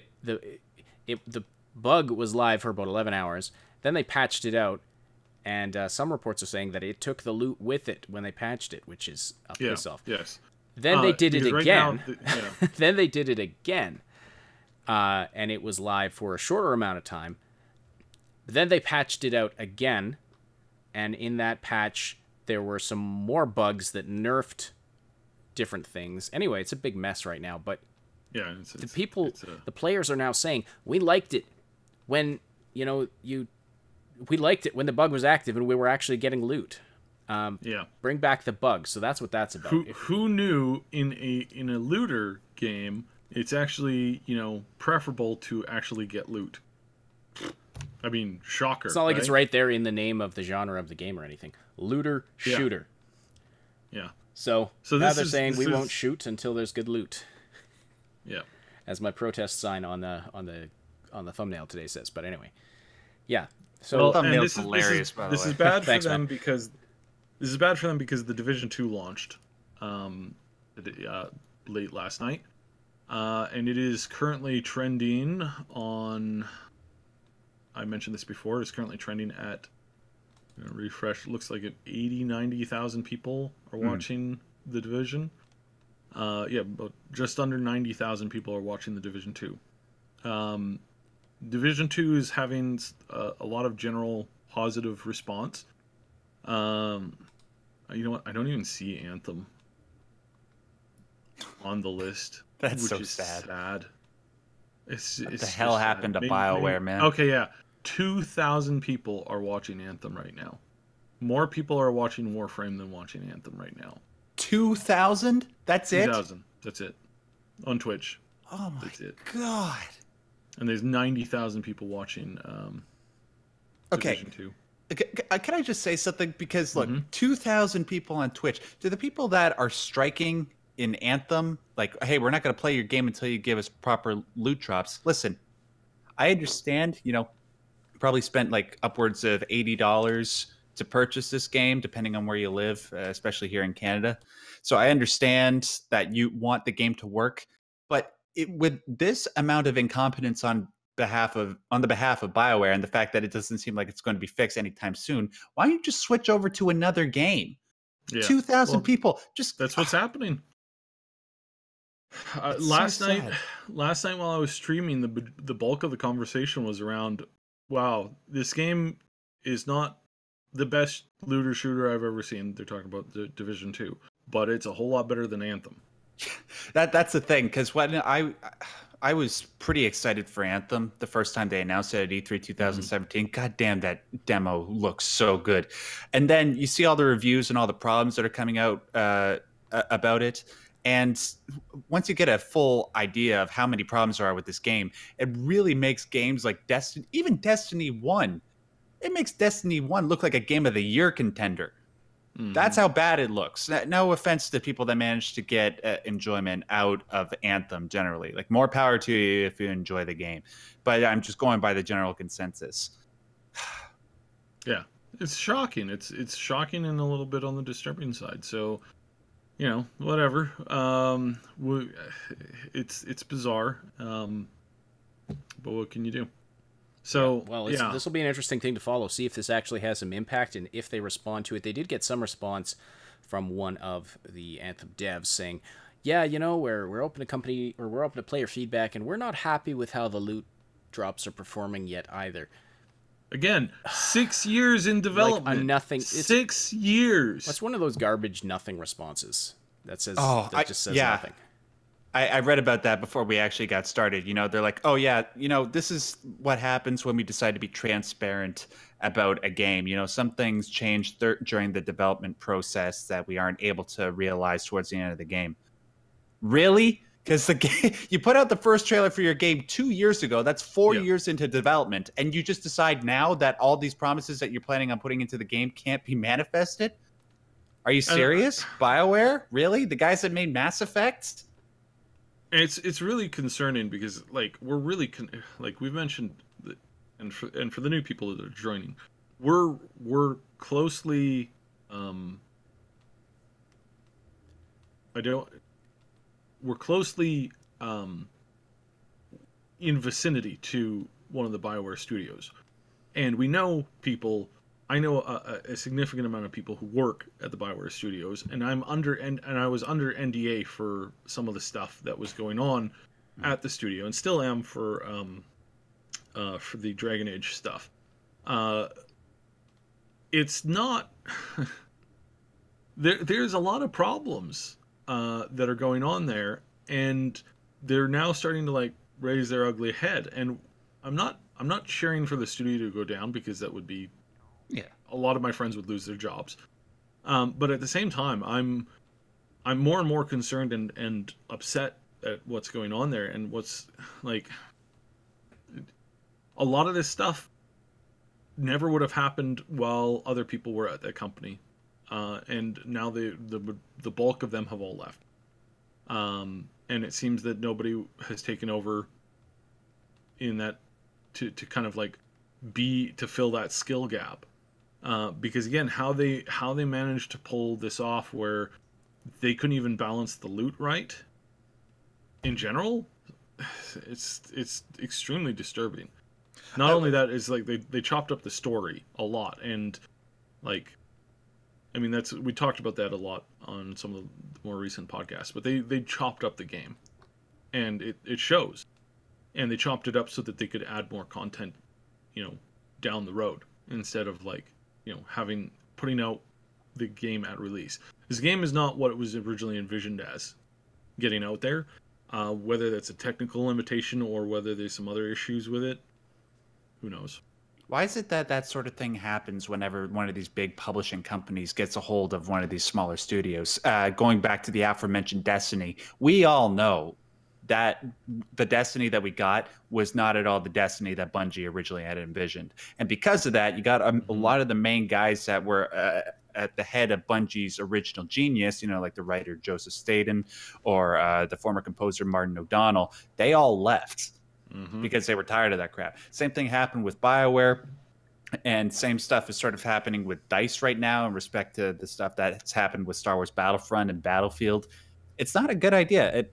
bug was live for about 11 hours. Then they patched it out. And some reports are saying that it took the loot with it when they patched it, which is a piss off. Yes. Then they did it again. Right now, Then they did it again. And it was live for a shorter amount of time. Then they patched it out again. And in that patch, there were some more bugs that nerfed different things. Anyway, it's a big mess right now. But the players are now saying, we liked it when, we liked it when the bug was active and we were actually getting loot. Bring back the bug. So that's what that's about. Who knew in a looter game, it's actually, preferable to actually get loot. I mean, shocker. It's not like it's right there in the name of the genre of the game or anything. Looter, shooter. Yeah. So now they're saying we won't shoot until there's good loot. Yeah. As my protest sign on the thumbnail today says. But anyway. Yeah. So thumbnail's hilarious, by the way. This is bad for them because the Division 2 launched late last night, and it is currently trending on. I mentioned this before. It's currently trending at refresh. Looks like 90,000 people are watching the Division. But just under 90,000 people are watching the Division 2. Division 2 is having a lot of general positive response. You know what? I don't even see Anthem on the list. That's which so is sad. What the hell happened to BioWare, man? Okay, yeah. 2,000 people are watching Anthem right now. More people are watching Warframe than watching Anthem right now. 2,000? That's it? 2,000. That's it. On Twitch. Oh my god. And there's 90,000 people watching Division 2. Can I just say something? Because, look, 2,000 people on Twitch. Do the people that are striking in Anthem, like, hey, we're not going to play your game until you give us proper loot drops. Listen, I understand, probably spent, like, upwards of $80 to purchase this game, depending on where you live, especially here in Canada. So I understand that you want the game to work, but with this amount of incompetence on the behalf of BioWare and the fact that it doesn't seem like it's going to be fixed anytime soon, why don't you just switch over to another game? Yeah. 2,000 people. Just that's what's happening. Last night while I was streaming, the bulk of the conversation was around, wow, this game is not the best looter shooter I've ever seen. They're talking about the Division 2, but it's a whole lot better than Anthem. That's the thing, because when I was pretty excited for Anthem the first time they announced it at E3 2017. God damn, that demo looks so good. And then you see all the reviews and all the problems that are coming out about it. And once you get a full idea of how many problems there are with this game, it really makes games like Destiny, even Destiny 1, it makes Destiny 1 look like a Game of the Year contender. That's how bad it looks. No offense to people that manage to get enjoyment out of Anthem generally. Like, more power to you if you enjoy the game. But I'm just going by the general consensus. Yeah, it's shocking. It's shocking and a little bit on the disturbing side. So, you know, whatever. It's bizarre. But what can you do? So, well, this will be an interesting thing to follow. See if this actually has some impact and if they respond to it. They did get some response from one of the Anthem devs saying, yeah, you know, we're open to company, or we're open to player feedback, and we're not happy with how the loot drops are performing yet either. Again, 6 years in development. Like a nothing. 6 years. That's one of those garbage nothing responses that says just says yeah. nothing. I read about that before we actually got started. You know, they're like, oh, yeah, you know, this is what happens when we decide to be transparent about a game. You know, some things change during the development process that we aren't able to realize towards the end of the game. Really? Because the game, you put out the first trailer for your game 2 years ago. That's 4 years into development. And you just decide now that all these promises that you're planning on putting into the game can't be manifested? Are you serious? BioWare? Really? The guys that made Mass Effect? It's really concerning because, like, we're really like we've mentioned, and for the new people that are joining, we're closely we're closely in vicinity to one of the BioWare studios, and we know people. I know a significant amount of people who work at the BioWare studios, and I was under NDA for some of the stuff that was going on at the studio, and still am for the Dragon Age stuff. It's not there's a lot of problems that are going on there, and they're now starting to, like, raise their ugly head. And I'm not cheering for the studio to go down, because that would be, a lot of my friends would lose their jobs. But at the same time, I'm more and more concerned and upset at what's going on there, and what's, like, a lot of this stuff never would have happened while other people were at that company, and now the bulk of them have all left, and it seems that nobody has taken over in that to kind of, like, to fill that skill gap. Because again, how they managed to pull this off, where they couldn't even balance the loot right, in general, it's extremely disturbing. Not only that, it's like they chopped up the story a lot, and, like, I mean, we talked about that a lot on some of the more recent podcasts, but they chopped up the game, and it shows, and they chopped it up so that they could add more content, you know, down the road, instead of, like, you know, putting out the game at release. This game is not what it was originally envisioned as getting out there. Whether that's a technical limitation or whether there's some other issues with it, who knows? Why is it that sort of thing happens whenever one of these big publishing companies gets a hold of one of these smaller studios? Going back to the aforementioned Destiny, we all know that the Destiny that we got was not at all the Destiny that Bungie originally had envisioned. And because of that, you got a lot of the main guys that were at the head of Bungie's original genius, you know, like the writer Joseph Staten or the former composer Martin O'Donnell. They all left because they were tired of that crap. Same thing happened with BioWare. And same stuff is sort of happening with DICE right now in respect to the stuff that's happened with Star Wars Battlefront and Battlefield. It's not a good idea.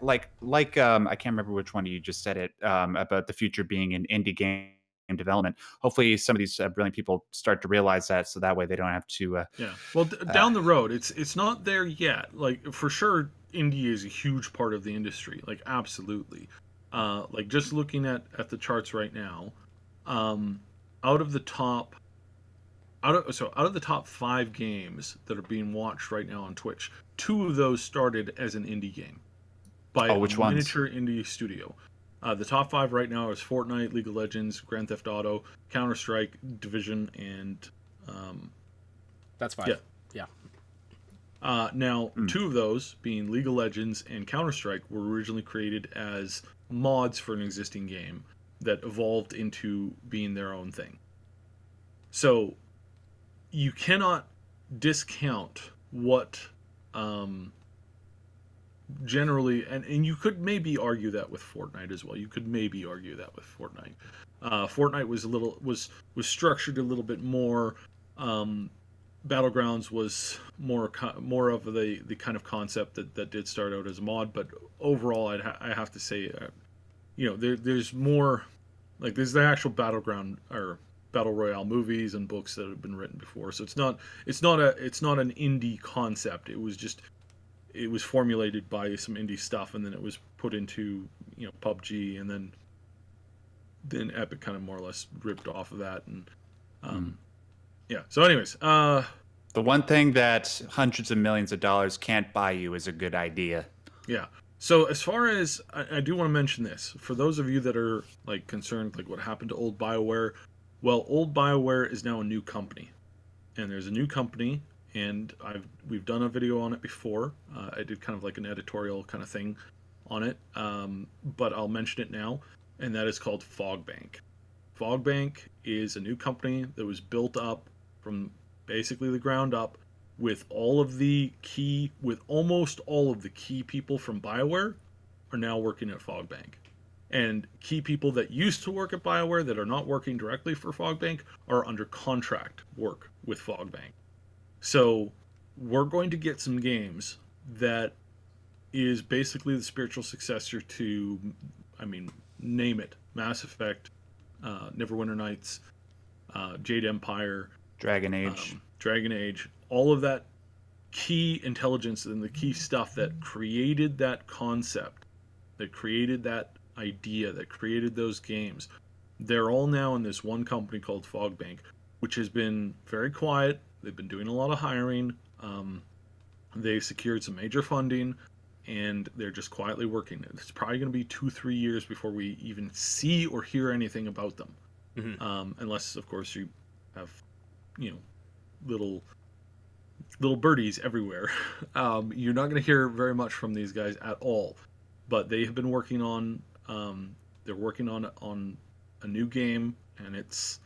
Like I can't remember which one of you just said it about the future being in indie game development. Hopefully, some of these brilliant people start to realize that, so that way they don't have to. Yeah. Well, down the road, it's not there yet. Like for sure, indie is a huge part of the industry. Like absolutely. Like just looking at the charts right now, out of the top 5 games that are being watched right now on Twitch, 2 of those started as an indie game by a miniature indie studio. The top 5 right now is Fortnite, League of Legends, Grand Theft Auto, Counter-Strike, Division, and that's 5. Yeah. Now, 2 of those, being League of Legends and Counter-Strike, were originally created as mods for an existing game that evolved into being their own thing. So you cannot discount what generally, and you could maybe argue that with Fortnite as well. Fortnite was structured a little bit more. Battlegrounds was more of the kind of concept that did start out as a mod, but overall, I have to say, there's more. Like there's the actual Battleground or Battle Royale movies and books that have been written before, so it's not an indie concept. It was formulated by some indie stuff, and then it was put into PUBG, and then Epic kind of more or less ripped off of that, and yeah. So, anyways, the one thing that hundreds of millions of dollars can't buy you is a good idea. Yeah. So as far as I do want to mention this for those of you that are like concerned, like what happened to old BioWare. Well, old BioWare is now a new company, and there's a new company, and we've done a video on it before. I did kind of like an editorial kind of thing on it, but I'll mention it now, and that is called Fogbank. Fogbank is a new company that was built up from basically the ground up with almost all of the key people from BioWare are now working at Fogbank. And key people that used to work at BioWare that are not working directly for Fogbank are under contract work with Fogbank. So we're going to get some games that is basically the spiritual successor to, name it, Mass Effect, Neverwinter Nights, Jade Empire, Dragon Age, all of that key intelligence and the key stuff that created that concept, that created that idea, that created those games. They're all now in this one company called Fogbank, which has been very quiet. They've been doing a lot of hiring. They secured some major funding, and they're just quietly working. It's probably going to be 2-3 years before we even see or hear anything about them. Mm-hmm. Unless, of course, you have, little birdies everywhere. You're not going to hear very much from these guys at all. But they have been working on, they're working on a new game, and it's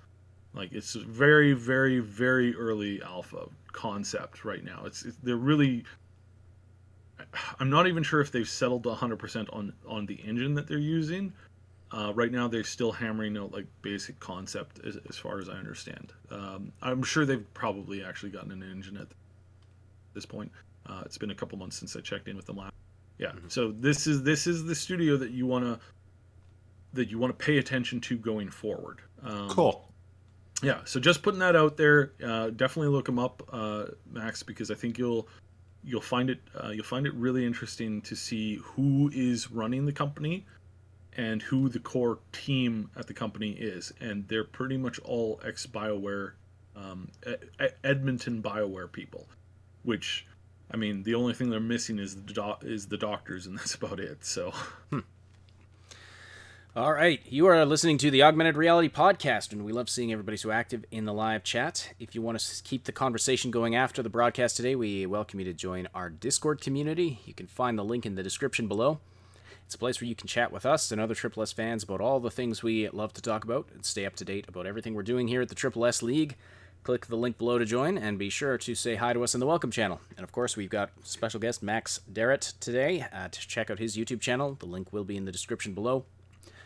very, very, very early alpha concept right now. They're really, I'm not even sure if they've settled 100% on the engine that they're using. Right now, they're still hammering out like basic concept as far as I understand. I'm sure they've probably actually gotten an engine at this point. It's been a couple months since I checked in with them last. Yeah. Mm-hmm. So this is the studio that you want to pay attention to going forward. Cool. Yeah. So just putting that out there. Definitely look them up, Max, because I think you'll find it really interesting to see who is running the company and who the core team at the company is, and they're pretty much all ex-BioWare, Edmonton BioWare people, which, the only thing they're missing is the doctors, and that's about it. So, All right, you are listening to the Augmented Reality Podcast, and we love seeing everybody so active in the live chat. If you want to keep the conversation going after the broadcast today, we welcome you to join our Discord community. You can find the link in the description below. It's a place where you can chat with us and other Triple S fans about all the things we love to talk about and stay up to date about everything we're doing here at the Triple S League. Click the link below to join, and be sure to say hi to us in the welcome channel. And of course, we've got special guest Max Derrat today. To check out his YouTube channel, the link will be in the description below.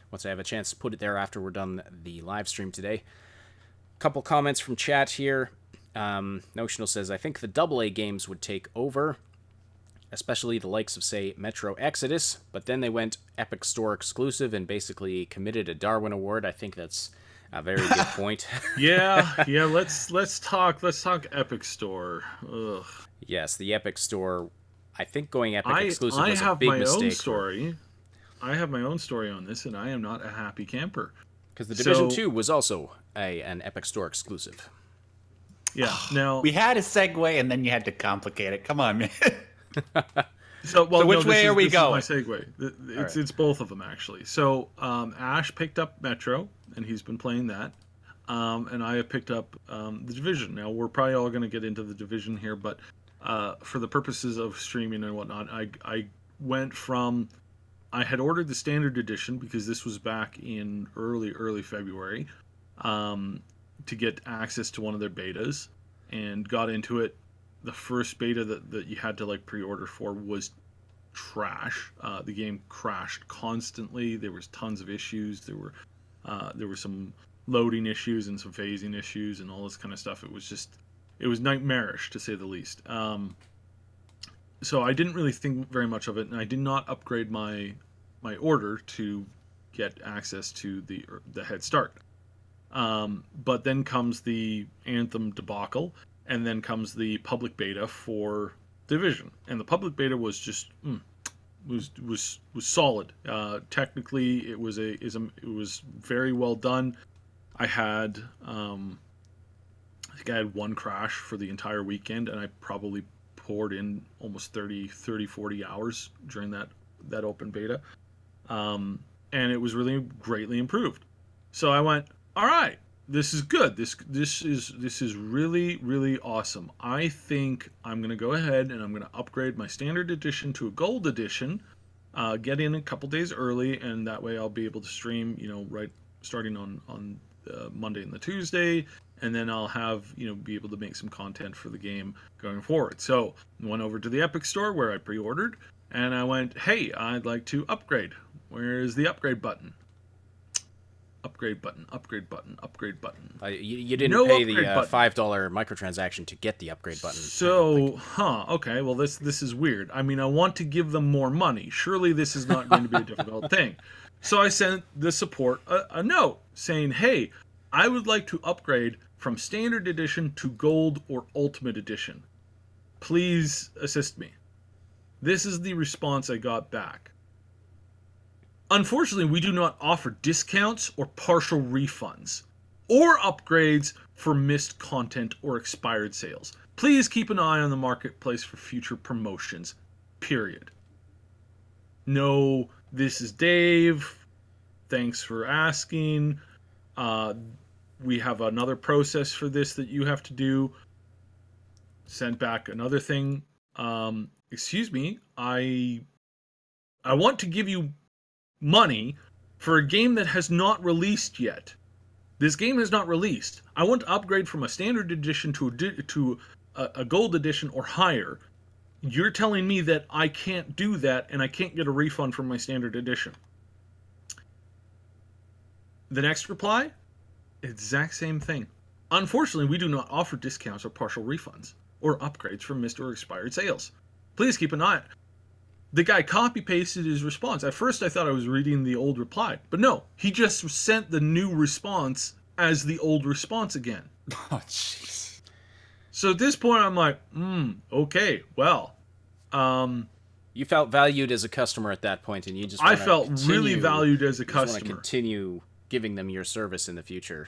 Once I have a chance to put it there after we're done the live stream today. Couple comments from chat here. Notional says, I think the AA games would take over, especially the likes of, say, Metro Exodus, but then they went Epic Store exclusive and basically committed a Darwin Award. I think that's a very good point. yeah. Let's talk Epic Store. Ugh. Yes, the Epic Store. I think going Epic exclusive was a big mistake. I have my own story on this, and I am not a happy camper. Because the Division 2 was also an Epic Store exclusive. Yeah. Now we had a segue, and then you had to complicate it. Come on, man. So which way are we going? This is my segue. It's both of them, actually. So Ash picked up Metro, and he's been playing that. And I have picked up the Division. Now, we're probably all going to get into the Division here, but for the purposes of streaming and whatnot, I went from... I had ordered the standard edition because this was back in early February to get access to one of their betas, and got into it. The first beta that you had to like pre-order for was trash. The game crashed constantly. There was tons of issues. There were some loading issues and some phasing issues and all this kind of stuff. It was nightmarish, to say the least. So I didn't really think very much of it, and I did not upgrade my order to get access to the head start. But then comes the Anthem debacle, and then comes the public beta for Division, and the public beta was just was solid. Technically, it was very well done. I think I had one crash for the entire weekend, and I probably poured in almost 40 hours during that open beta. And it was really greatly improved. So I went, all right, this is good. This is really, really awesome. I think I'm going to go ahead and I'm going to upgrade my standard edition to a gold edition, get in a couple days early, and that way I'll be able to stream, right starting on Monday and the Tuesday, and then I'll have, be able to make some content for the game going forward. So I went over to the Epic Store where I pre-ordered, and I went, hey, I'd like to upgrade. Where's the upgrade button? Upgrade button. You didn't pay the $5 microtransaction to get the upgrade button. So, okay, well, this is weird. I mean, I want to give them more money. Surely this is not going to be a difficult thing. So I sent the support a note saying, hey, I would like to upgrade from Standard Edition to Gold or Ultimate Edition. Please assist me. This is the response I got back. Unfortunately, we do not offer discounts or partial refunds or upgrades for missed content or expired sales. Please keep an eye on the marketplace for future promotions. Period. No, this is Dave. Thanks for asking. We have another process for this that you have to do. Sent back another thing. Excuse me, I want to give you money for a game that has not released yet. This game has not released. I want to upgrade from a standard edition to a gold edition or higher. You're telling me that I can't do that and I can't get a refund from my standard edition. The next reply, exact same thing. Unfortunately, we do not offer discounts or partial refunds or upgrades for missed or expired sales. Please keep an eye. The guy copy-pasted his response. At first, I thought I was reading the old reply. But no, he just sent the new response as the old response again. Oh, jeez. So at this point, I'm like, okay, well. You felt valued as a customer at that point, and you just I felt really valued as a customer. You just want to continue giving them your service in the future.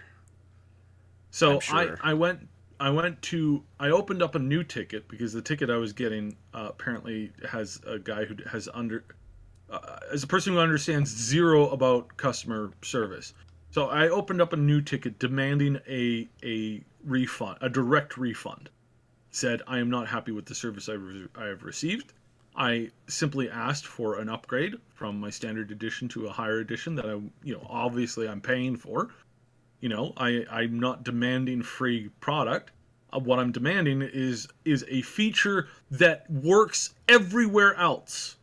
So sure. I opened up a new ticket because the ticket I was getting apparently has a guy who has as a person who understands zero about customer service. So I opened up a new ticket demanding a refund, a direct refund. Said I am not happy with the service I have received. I simply asked for an upgrade from my standard edition to a higher edition that obviously I'm paying for. I'm not demanding free product. What I'm demanding is a feature that works everywhere else.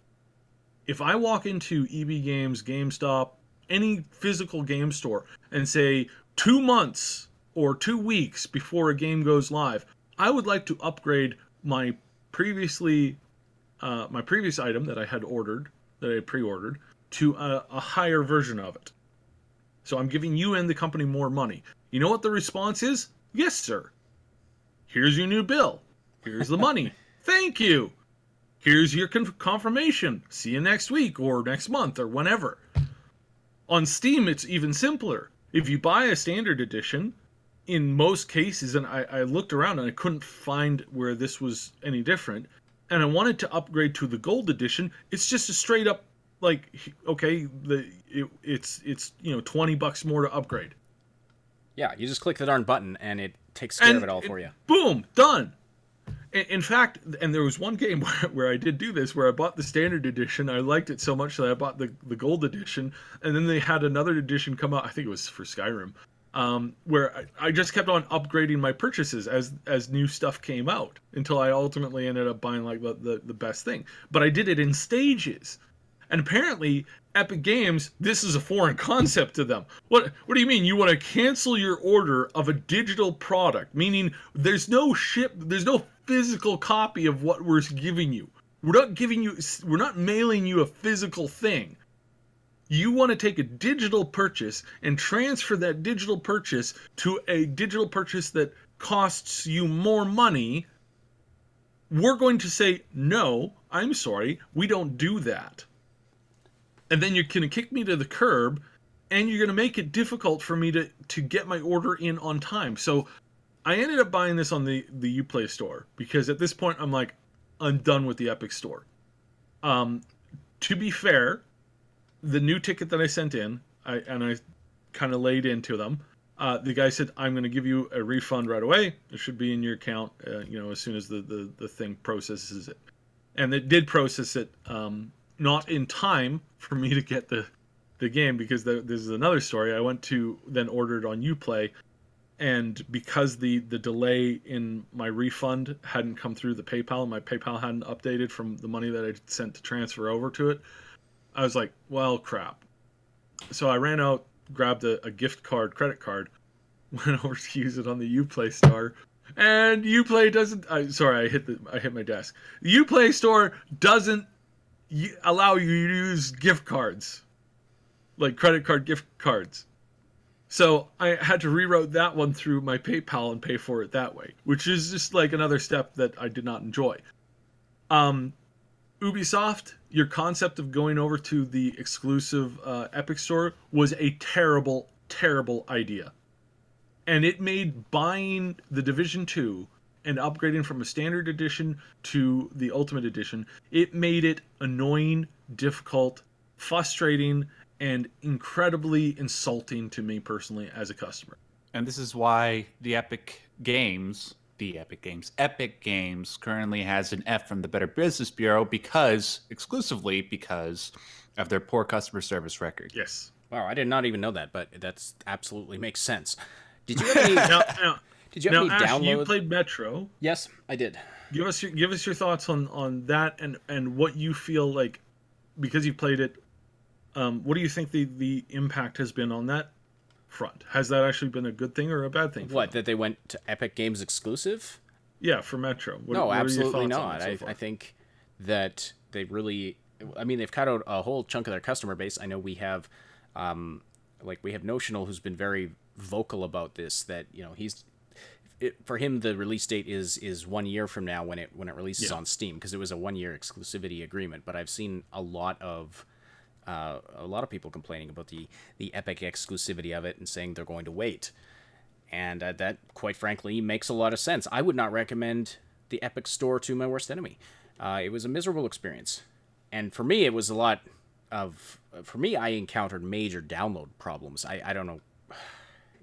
If I walk into EB Games, GameStop, any physical game store, and say 2 months or 2 weeks before a game goes live, I would like to upgrade my previous item that I had ordered, that I pre-ordered, to a higher version of it. So I'm giving you and the company more money. You know what the response is? Yes, sir. Here's your new bill. Here's the money. Thank you. Here's your confirmation. See you next week or next month or whenever. On Steam, it's even simpler. If you buy a standard edition, in most cases, and I looked around and I couldn't find where this was any different, and I wanted to upgrade to the gold edition, it's just a straight up, like, okay, it's $20 more to upgrade. Yeah, you just click the darn button and it takes care of it all for you. Boom, done. In fact, and there was one game where I did do this, where I bought the standard edition. I liked it so much that I bought the gold edition, and then they had another edition come out. I think it was for Skyrim, where I just kept on upgrading my purchases as new stuff came out until I ultimately ended up buying like the best thing. But I did it in stages. And apparently, Epic Games, this is a foreign concept to them. What do you mean? You want to cancel your order of a digital product? Meaning there's no physical copy of what we're giving you. We're not mailing you a physical thing. You want to take a digital purchase and transfer that digital purchase to a digital purchase that costs you more money. We're going to say, no, I'm sorry, we don't do that. And then you're going to kick me to the curb, and you're going to make it difficult for me to get my order in on time. So I ended up buying this on the Uplay store, because at this point I'm like, I'm done with the Epic store. To be fair, the new ticket that I sent in, I kind of laid into them. The guy said, I'm going to give you a refund right away. It should be in your account, as soon as the thing processes it. And it did process it, not in time for me to get the game, because this is another story. I went to then ordered on Uplay, and because the delay in my refund hadn't come through the PayPal, my PayPal hadn't updated from the money that I sent to transfer over to it, I was like, well, crap. So I ran out, grabbed a gift card, credit card, went over to use it on the Uplay store, and Uplay doesn't. I hit my desk. The Uplay store doesn't allow you to use gift cards, like credit card gift cards. So I had to reroute that one through my PayPal and pay for it that way, which is just like another step that I did not enjoy. Ubisoft, your concept of going over to the exclusive Epic Store was a terrible, terrible idea. And it made buying the Division 2 and upgrading from a standard edition to the Ultimate Edition, it made it annoying, difficult, frustrating, and incredibly insulting to me personally as a customer. And this is why Epic Games currently has an F from the Better Business Bureau, exclusively because of their poor customer service record. Yes. Wow, I did not even know that, but that's absolutely makes sense. Did you have any? Did you have any Ash, downloads? you played Metro. Yes, I did. Give us your thoughts on that and what you feel like, because you played it. What do you think the impact has been on that front? Has that actually been a good thing or a bad thing? What, that they went to Epic Games exclusive? Yeah, for Metro. No, absolutely not. I think that they really, they've cut out a whole chunk of their customer base. I know we have, we have Notional, who's been very vocal about this, that, for him, the release date is 1 year from now when it releases on Steam, because it was a 1 year exclusivity agreement. But I've seen a lot of people complaining about the Epic exclusivity of it and saying they're going to wait. And that, quite frankly, makes a lot of sense. I would not recommend the Epic Store to my worst enemy. It was a miserable experience. And for me, it was a lot of... For me, I encountered major download problems. I don't know...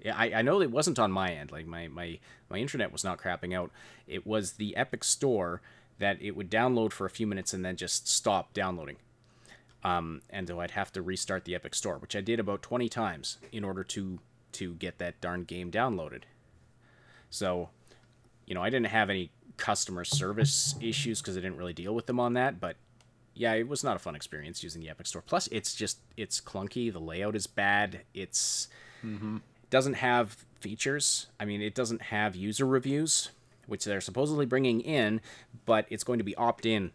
I know it wasn't on my end. Like, my internet was not crapping out. It was the Epic Store that it would download for a few minutes and then just stop downloading. And so I'd have to restart the Epic Store, which I did about 20 times in order to get that darn game downloaded. So, I didn't have any customer service issues because I didn't really deal with them on that, but yeah, it was not a fun experience using the Epic Store. Plus, it's clunky. The layout is bad. It doesn't have features. I mean, it doesn't have user reviews, which they're supposedly bringing in, but it's going to be opt-in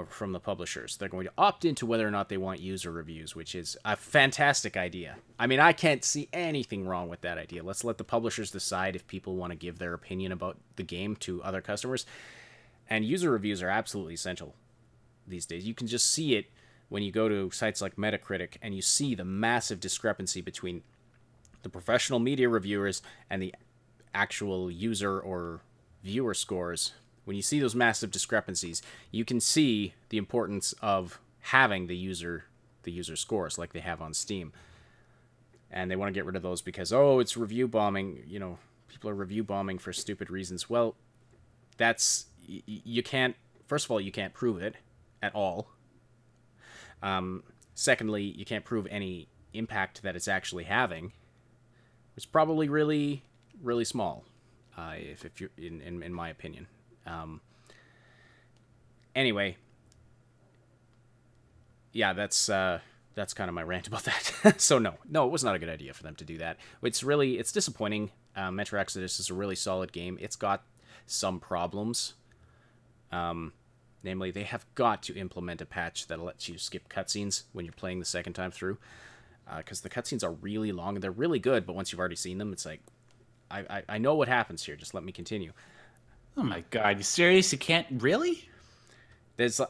from the publishers. They're going to opt into whether or not they want user reviews, which is a fantastic idea. I mean, I can't see anything wrong with that idea. Let's let the publishers decide if people want to give their opinion about the game to other customers. And user reviews are absolutely essential these days. You can just see it when you go to sites like Metacritic and you see the massive discrepancy between the professional media reviewers and the actual user or viewer scores. When you see those massive discrepancies, you can see the importance of having the user scores like they have on Steam. And they want to get rid of those because, oh, it's review bombing. You know, people are review bombing for stupid reasons. Well, you can't, first of all, you can't prove it at all. Secondly, you can't prove any impact that it's actually having. It's probably really, really small, if you're in my opinion. Anyway, yeah, that's kind of my rant about that. So no, it was not a good idea for them to do that. It's disappointing. Metro Exodus is a really solid game. It's got some problems. Namely, they have got to implement a patch that lets you skip cutscenes when you're playing the second time through. Because the cutscenes are really long and they're really good, but once you've already seen them, it's like, I know what happens here. Just let me continue. Oh my god, you serious? You can't really?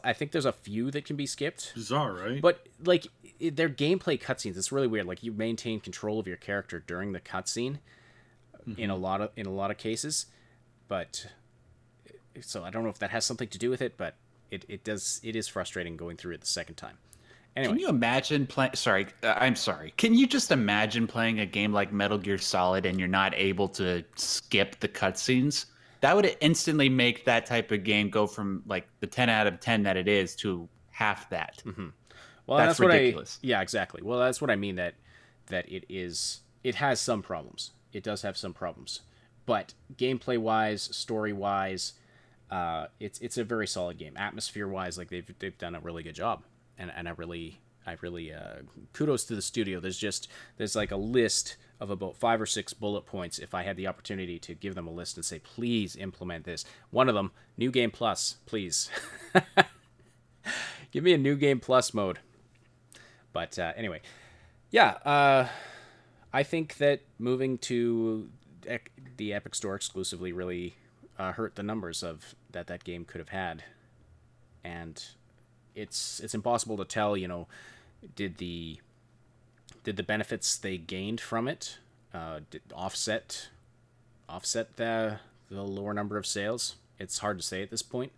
I think there's a few that can be skipped. Bizarre, right? But like their gameplay cutscenes, it's really weird. Like you maintain control of your character during the cutscene in a lot of cases. But so I don't know if that has something to do with it, but it is frustrating going through it the second time. Anyway. Can you imagine playing? Sorry, I'm sorry. Can you just imagine playing a game like Metal Gear Solid and you're not able to skip the cutscenes? That would instantly make that type of game go from like the 10 out of 10 that it is to half that. Mm-hmm. Well, that's ridiculous. Yeah, exactly. Well, that's what I mean. That it has some problems. It does have some problems, but gameplay wise, story wise, it's a very solid game. Atmosphere wise, like they've done a really good job. And I really kudos to the studio. There's like a list of about 5 or 6 bullet points. If I had the opportunity to give them a list and say, please implement this. One of them, New Game Plus, please. Give me a New Game Plus mode. But anyway, yeah, I think that moving to the Epic Store exclusively really hurt the numbers of that game could have had. And it's impossible to tell, you know, did the benefits they gained from it offset the lower number of sales? It's hard to say at this point,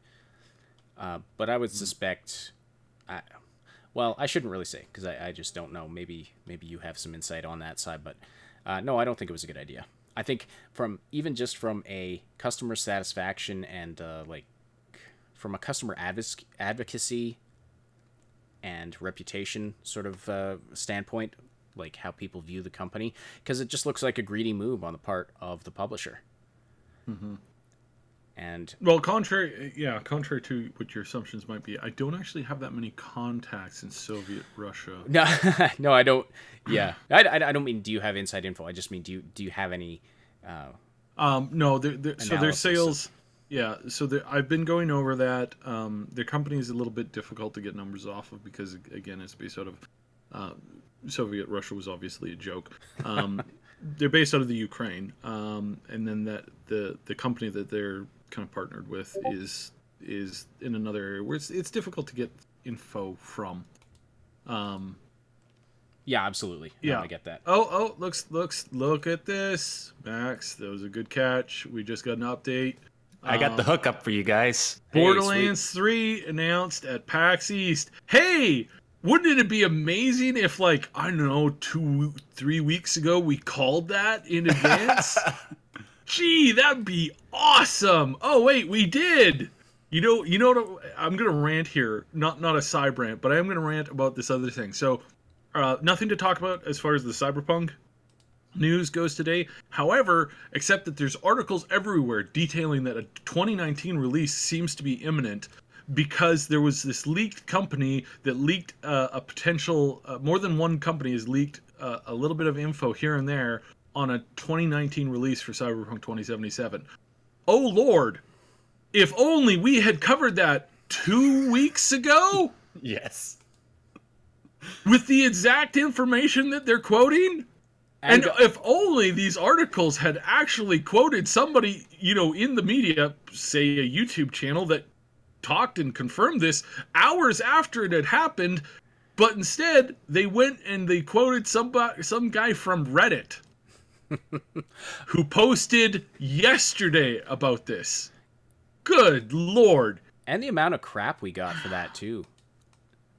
but I would suspect. Well, I shouldn't really say because I just don't know. Maybe you have some insight on that side, but no, I don't think it was a good idea. I think from a customer satisfaction and from a customer advocacy and reputation sort of standpoint, like how people view the company, because it just looks like a greedy move on the part of the publisher. Mm-hmm. And well, contrary to what your assumptions might be, I don't actually have that many contacts in Soviet Russia. No, I don't. Yeah, I don't mean do you have inside info. I just mean do you have any? No, so their sales. Yeah, so I've been going over that. Their company is a little bit difficult to get numbers off of because, again, it's based out of Soviet Russia was obviously a joke. They're based out of the Ukraine, and then the company that they're kind of partnered with is in another area where it's difficult to get info from. Yeah, absolutely. No, I get that. Oh, look at this, Max. That was a good catch. We just got an update. I got the hookup for you guys. Borderlands 3 announced at PAX East. Hey, wouldn't it be amazing if, like, I don't know, 2-3 weeks ago we called that in advance? Gee, that'd be awesome. Oh wait, we did. You know. I'm gonna rant here. Not a side rant, but I am gonna rant about this other thing. So, nothing to talk about as far as the Cyberpunk news goes today. However, except that there's articles everywhere detailing that a 2019 release seems to be imminent because there was this leaked company that leaked a potential, more than one company has leaked a little bit of info here and there on a 2019 release for Cyberpunk 2077. Oh Lord, if only we had covered that 2 weeks ago Yes. with the exact information that they're quoting. And if only these articles had actually quoted somebody, in the media, say a YouTube channel that talked and confirmed this hours after it had happened, but instead they went and they quoted some guy from Reddit who posted yesterday about this. Good Lord. And the amount of crap we got for that too.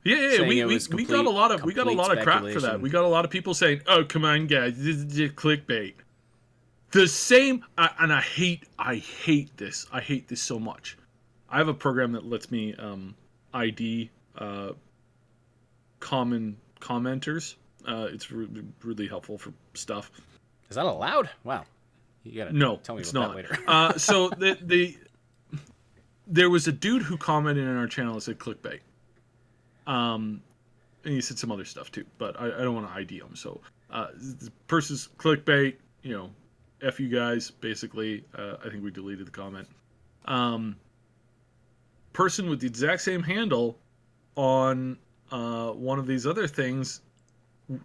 Yeah, we got a lot of crap for that. We got a lot of people saying, "Oh, come on, guys, this is just clickbait." The same, and I hate this. I hate this so much. I have a program that lets me ID common commenters. It's really helpful for stuff. Is that allowed? Wow, you gotta tell me about that later. So there was a dude who commented in our channel that said clickbait. And he said some other stuff too, but I don't want to ID him. So, the person's clickbait, F you guys, basically. I think we deleted the comment. Person with the exact same handle on one of these other things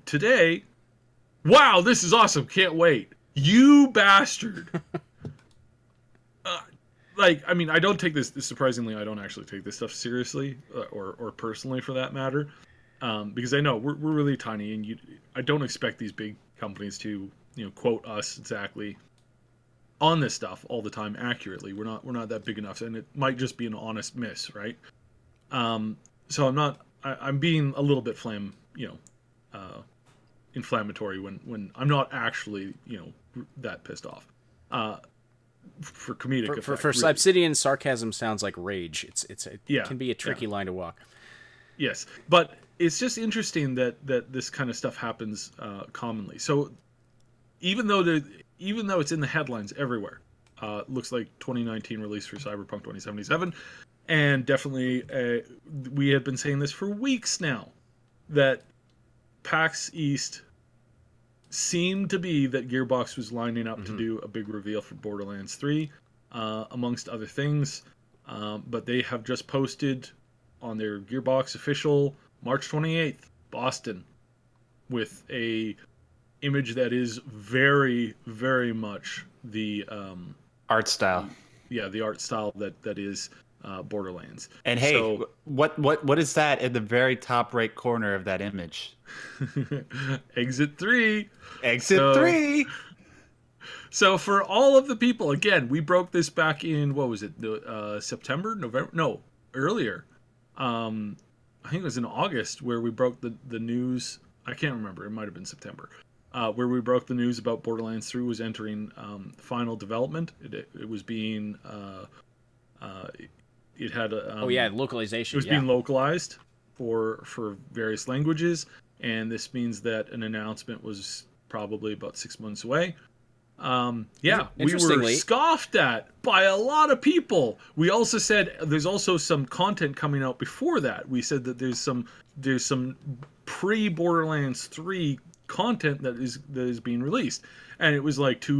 today. Wow, this is awesome. Can't wait. You bastard. I don't take this, surprisingly, I don't actually take this stuff seriously, or personally for that matter, because I know we're really tiny, and I don't expect these big companies to, quote us exactly on this stuff all the time accurately. We're not that big enough, and it might just be an honest miss, right? So I'm being a little bit inflammatory when I'm not actually, that pissed off. For comedic effect. For really. Obsidian, sarcasm sounds like rage. It can be a tricky line to walk. Yes, but it's just interesting that this kind of stuff happens commonly. So even though it's in the headlines everywhere, looks like 2019 release for Cyberpunk 2077, and definitely we had been saying this for weeks now, that PAX East seemed to be that Gearbox was lining up to do a big reveal for Borderlands 3, amongst other things. But they have just posted on their Gearbox official March 28th, Boston, with a image that is very, very much the art style. The art style that is Borderlands. And hey, so, what is that in the very top right corner of that image? Exit 3. Exit 3. So for all of the people, again, we broke this back in, what was it, September, November? No, earlier. I think it was in August where we broke the news. I can't remember. It might have been September. Where we broke the news about Borderlands 3 was entering final development. It was being... it had localization. It was being localized for various languages, and this means that an announcement was probably about 6 months away. We were scoffed at by a lot of people. We also said there's also some content coming out before that. We said that there's some pre-Borderlands 3 content that is being released, and it was like it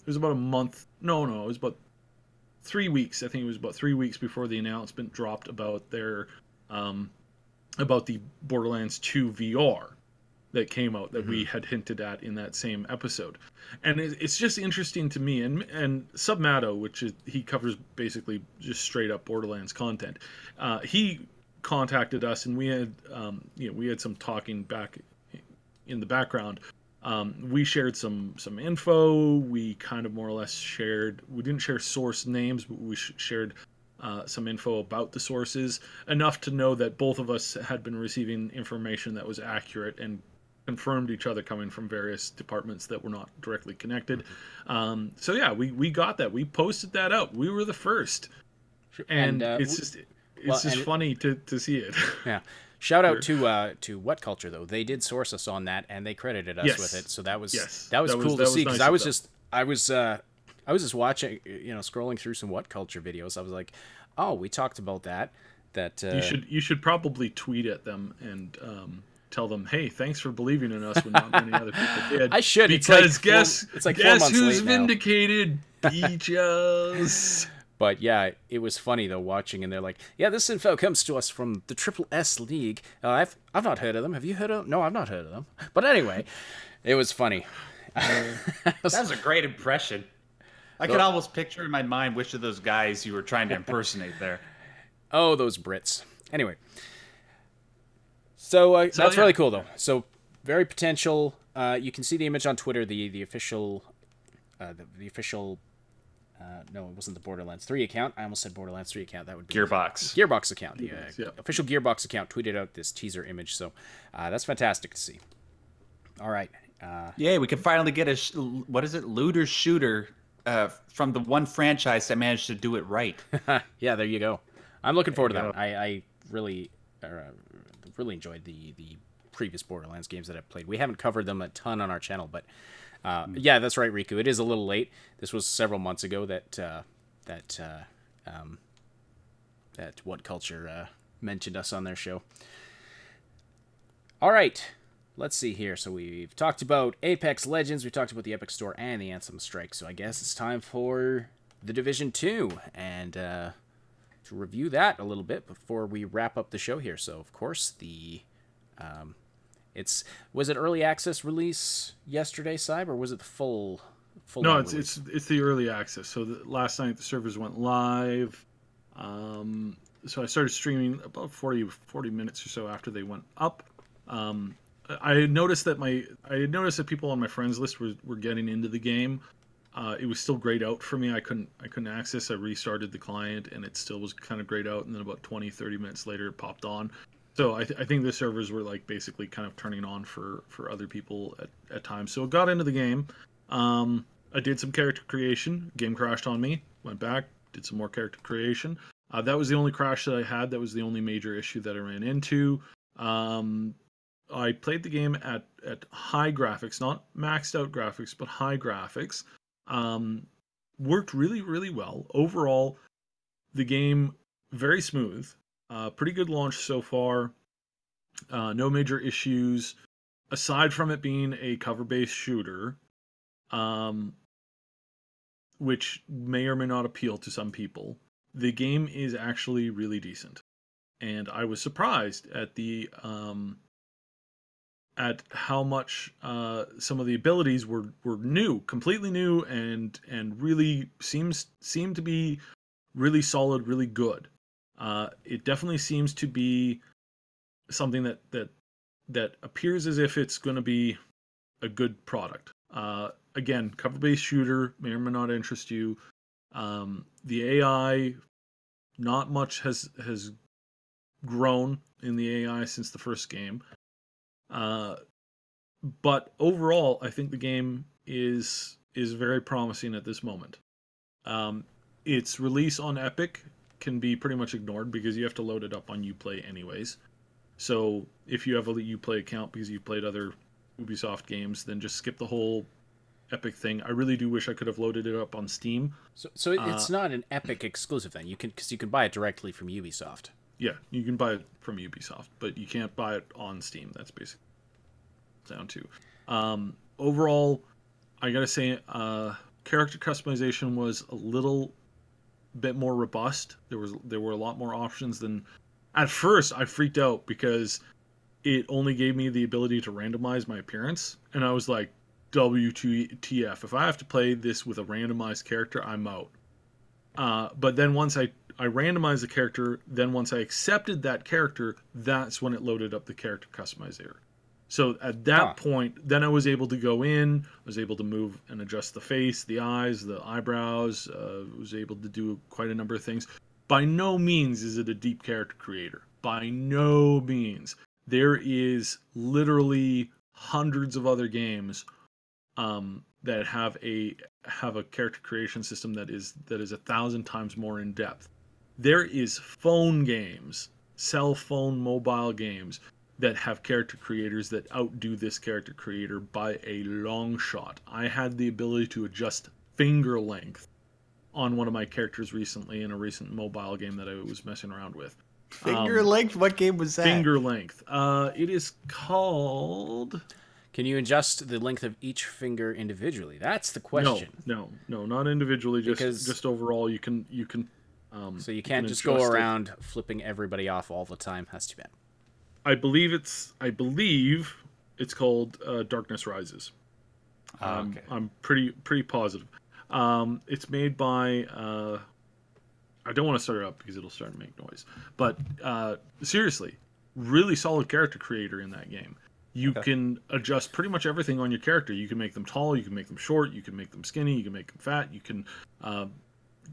was about a month. No, it was about 3 weeks. I think it was about 3 weeks before the announcement dropped about their about the Borderlands 2 VR that came out that we had hinted at in that same episode. And it's just interesting to me, and Submato, he covers basically just straight up Borderlands content. He contacted us, and we had some talking back in the background. We shared some info. We kind of more or less we didn't share source names, but we shared some info about the sources, enough to know that both of us had been receiving information that was accurate and confirmed each other coming from various departments that were not directly connected. We got that. We posted that out. We were the first. And it's just funny to see it. Yeah. Shout out to What Culture, though. They did source us on that, and they credited us with it. So that was cool to see, because nice I was just watching, scrolling through some What Culture videos. I was like, oh, we talked about that. You should probably tweet at them and tell them, hey, thanks for believing in us when not many other people did. I should. Because guess who's vindicated? Beaches. But yeah, it was funny though watching, and they're like, "Yeah, this info comes to us from the Triple S League. I've not heard of them. Have you heard of them? No, I've not heard of them." But anyway, it was funny. That was a great impression. I can almost picture in my mind which of those guys you were trying to impersonate there. Oh, those Brits. Anyway, so that's really cool though. So very potential. You can see the image on Twitter. The official. The official. No, it wasn't the Borderlands 3 account. I almost said Borderlands 3 account. That would be Gearbox account. The official Gearbox account tweeted out this teaser image. So that's fantastic to see. All right. Yeah, we can finally get what is it? Looter shooter from the one franchise that managed to do it right. Yeah, there you go. I'm looking forward to that. I really enjoyed the previous Borderlands games that I've played. We haven't covered them a ton on our channel, but yeah, that's right, Riku. It is a little late. This was several months ago that What Culture mentioned us on their show. All right, let's see here. So we've talked about Apex Legends, we talked about the Epic Store and the Anthem Strike. So I guess it's time for The Division 2 and to review that a little bit before we wrap up the show here. So of course was it early access release yesterday, Cyber, or was it the full No, it's the early access. So last night the servers went live. So I started streaming about 40 minutes or so after they went up. I had noticed that people on my friends list were getting into the game. It was still grayed out for me. I couldn't access. I restarted the client and it still was kind of grayed out, and then about 20-30 minutes later it popped on. So I think the servers were like basically kind of turning on for other people at times. So I got into the game. I did some character creation. Game crashed on me. Went back, did some more character creation. That was the only crash that I had. That was the only major issue that I ran into. I played the game at high graphics, not maxed out graphics, but high graphics. Worked really, really well. Overall, the game very smooth. Pretty good launch so far. No major issues. Aside from it being a cover-based shooter, which may or may not appeal to some people, the game is actually really decent. And I was surprised at at how much some of the abilities were new, completely new, and really seemed to be really solid, really good. It definitely seems to be something that appears as if it's going to be a good product. Again, cover-based shooter may or may not interest you. The AI, not much has grown in the AI since the first game. But overall, I think the game is very promising at this moment. Its release on Epic can be pretty much ignored because you have to load it up on Uplay anyways. So if you have a Uplay account because you've played other Ubisoft games, then just skip the whole Epic thing. I really do wish I could have loaded it up on Steam. So it's not an Epic exclusive then. You can buy it directly from Ubisoft. Yeah, you can buy it from Ubisoft, but you can't buy it on Steam. That's basically down to. Overall, I gotta say, character customization was a little bit more robust. There were a lot more options than. At first, I freaked out because it only gave me the ability to randomize my appearance, and I was like, WTF? If I have to play this with a randomized character, I'm out. But then once I randomized the character, then once I accepted that character, that's when it loaded up the character customizer. So at that point, then I was able to go in, I was able to move and adjust the face, the eyes, the eyebrows, was able to do quite a number of things. By no means is it a deep character creator. By no means. There is literally hundreds of other games that have a character creation system that is 1,000 times more in depth. There is phone games, cell phone mobile games that have character creators that outdo this character creator by a long shot. I had the ability to adjust finger length on one of my characters recently in a recent mobile game that I was messing around with. Finger length? What game was that? Finger length. It is called... Can you adjust the length of each finger individually? That's the question. No, not individually. Just overall, you can. So you can't just go around flipping everybody off all the time. That's too bad. I believe it's called Darkness Rises. Okay. I'm pretty positive. It's made by. I don't want to start it up because it'll start to make noise. But seriously, really solid character creator in that game. You can adjust pretty much everything on your character. You can make them tall, you can make them short, you can make them skinny, you can make them fat, you can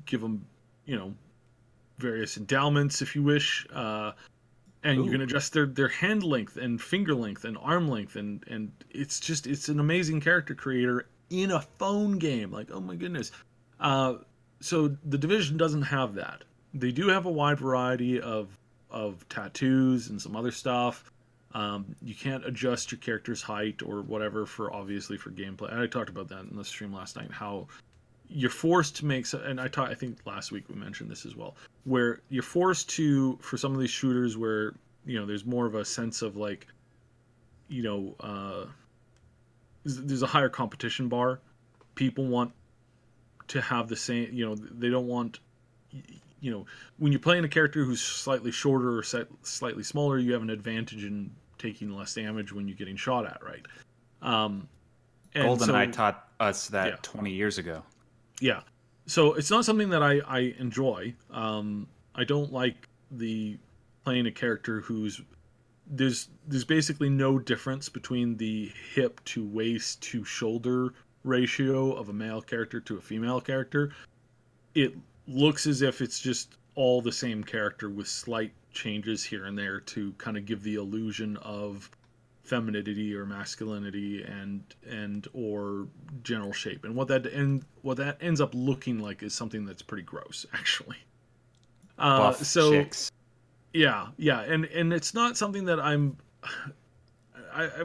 give them, various endowments if you wish. And you can adjust their hand length and finger length and arm length. And it's an amazing character creator in a phone game. Like, oh my goodness. So the Division doesn't have that. They do have a wide variety of tattoos and some other stuff. You can't adjust your character's height or whatever obviously for gameplay. I talked about that in the stream last night, how you're forced to make, and I think last week we mentioned this as well, where you're forced to, for some of these shooters where, there's more of a sense of like, there's a higher competition bar. People want to have the same, they don't want, when you're playing a character who's slightly shorter or slightly smaller, you have an advantage in taking less damage when you're getting shot at, right? GoldenEye taught us that 20 years ago. Yeah. So it's not something that I enjoy. I don't like playing a character who's... There's basically no difference between the hip to waist to shoulder ratio of a male character to a female character. It looks as if it's just all the same character with slight changes here and there to kind of give the illusion of femininity or masculinity and or general shape. And what that ends up looking like is something that's pretty gross, actually. Buff chicks. Yeah, and it's not something that I've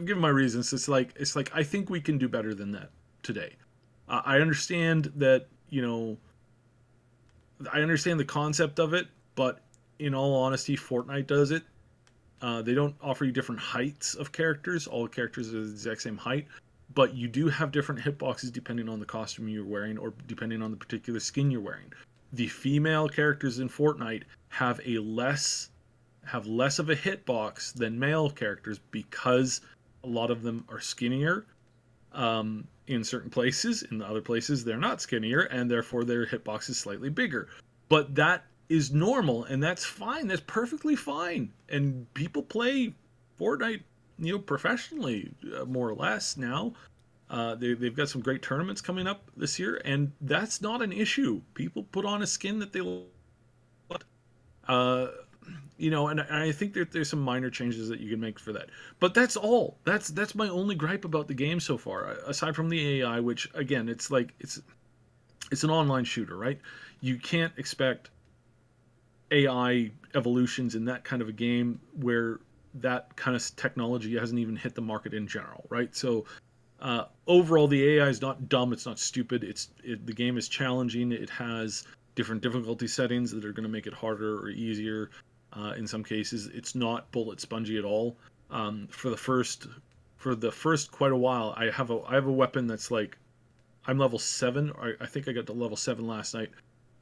given my reasons. It's like I think we can do better than that today. I understand that, I understand the concept of it, but in all honesty, Fortnite does it. They don't offer you different heights of characters. All characters are the exact same height, but you do have different hitboxes depending on the costume you're wearing or depending on the particular skin you're wearing. The female characters in Fortnite have less of a hitbox than male characters because a lot of them are skinnier in certain places. In other places, they're not skinnier, and therefore their hitbox is slightly bigger. But that is normal, and that's fine. That's perfectly fine. And people play Fortnite, professionally, more or less now. They've got some great tournaments coming up this year, and that's not an issue. People put on a skin that they want. And I think that there's some minor changes that you can make for that. But that's all. That's my only gripe about the game so far, aside from the AI, which, again, it's an online shooter, right? You can't expect AI evolutions in that kind of a game where that kind of technology hasn't even hit the market in general, right? So overall, the AI is not dumb, it's not stupid, the game is challenging, it has different difficulty settings that are going to make it harder or easier. In some cases, it's not bullet spongy at all. For the first quite a while, I have a weapon that's like, I'm level 7, or I think I got to level 7 last night,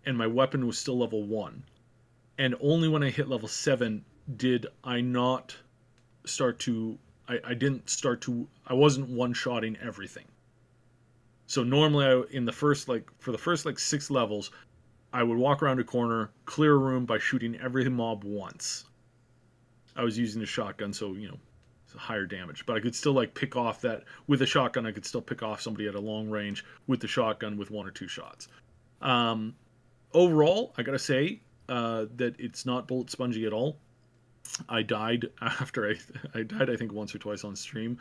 and my weapon was still level 1. And only when I hit level 7 did I not start to... I wasn't one-shotting everything. So normally, for the first 6 levels, I would walk around a corner, clear a room by shooting every mob once. I was using a shotgun, so, it's a higher damage. But I could still, pick off that... With a shotgun, I could still pick off somebody at a long range with the shotgun with 1 or 2 shots. Overall, I gotta say that it's not bullet spongy at all. I died after I died, I think, once or twice on stream.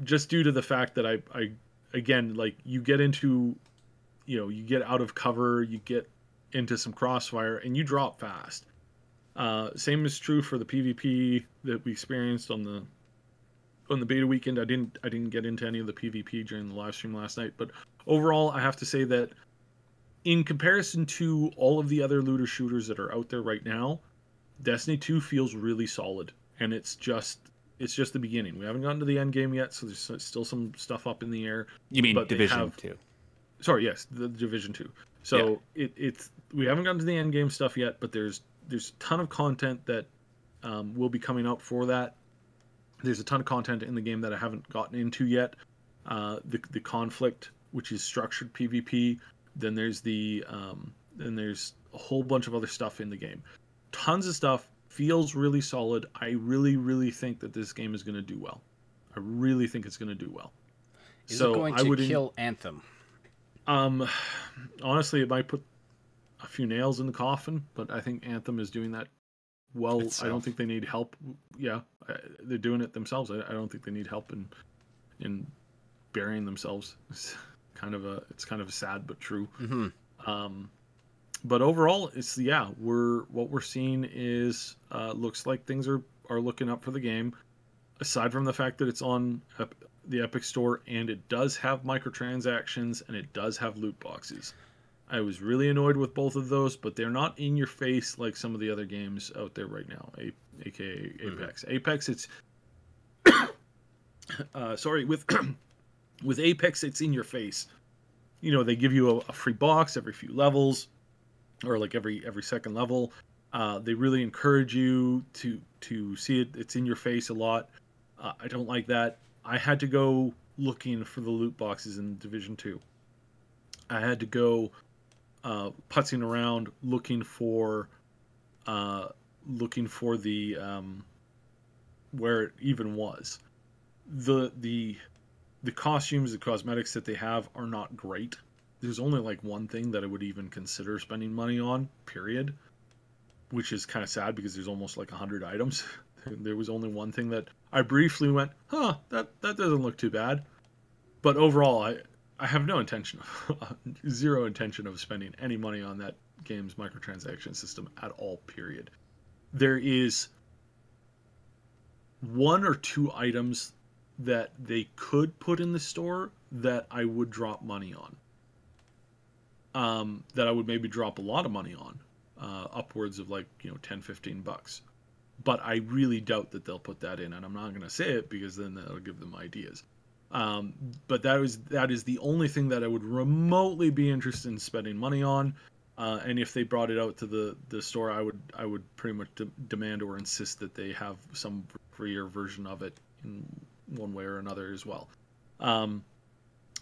Just due to the fact that I again, you get into... you get out of cover, you get into some crossfire, and you drop fast. Same is true for the PvP that we experienced on the beta weekend. I didn't get into any of the PvP during the live stream last night, but overall, I have to say that in comparison to all of the other looter shooters that are out there right now, Destiny 2 feels really solid, and it's just the beginning. We haven't gotten to the end game yet, so there's still some stuff up in the air. You mean Division 2? Sorry, yes, the Division 2. So it's we haven't gotten to the end game stuff yet, but there's a ton of content that will be coming out for that. There's a ton of content in the game that I haven't gotten into yet. The conflict, which is structured PvP. Then there's there's a whole bunch of other stuff in the game. Tons of stuff. Feels really solid. I really, really think that this game is going to do well. I really think it's going to do well. Is it going to kill Anthem? Honestly, it might put a few nails in the coffin, but I think Anthem is doing that well. I don't think they need help. Yeah, they're doing it themselves. I don't think they need help in burying themselves. It's kind of a sad but true. Mm-hmm. But overall, what we're seeing is looks like things are looking up for the game. Aside from the fact that it's on the Epic Store and it does have microtransactions and it does have loot boxes. I was really annoyed with both of those, but they're not in your face like some of the other games out there right now, aka Apex. Mm-hmm. Apex, it's with Apex, it's in your face. You know, they give you a free box every few levels, or like every second level. They really encourage you to see it. It's in your face a lot. I don't like that. I had to go looking for the loot boxes in Division 2. I had to go putzing around looking for the where it even was. The costumes, the cosmetics that they have are not great. There's only like one thing that I would even consider spending money on, period. Which is kind of sad because there's almost like 100 items. There was only one thing that I briefly went, that doesn't look too bad. But overall, I have no intention, zero intention of spending any money on that game's microtransaction system at all, period. There is one or two items that they could put in the store that I would drop money on. That I would maybe drop a lot of money on. Upwards of like, $10-15. But I really doubt that they'll put that in, and I'm not going to say it because then that'll give them ideas. But that is the only thing that I would remotely be interested in spending money on. And if they brought it out to the store, I would pretty much demand or insist that they have some freer version of it in one way or another as well.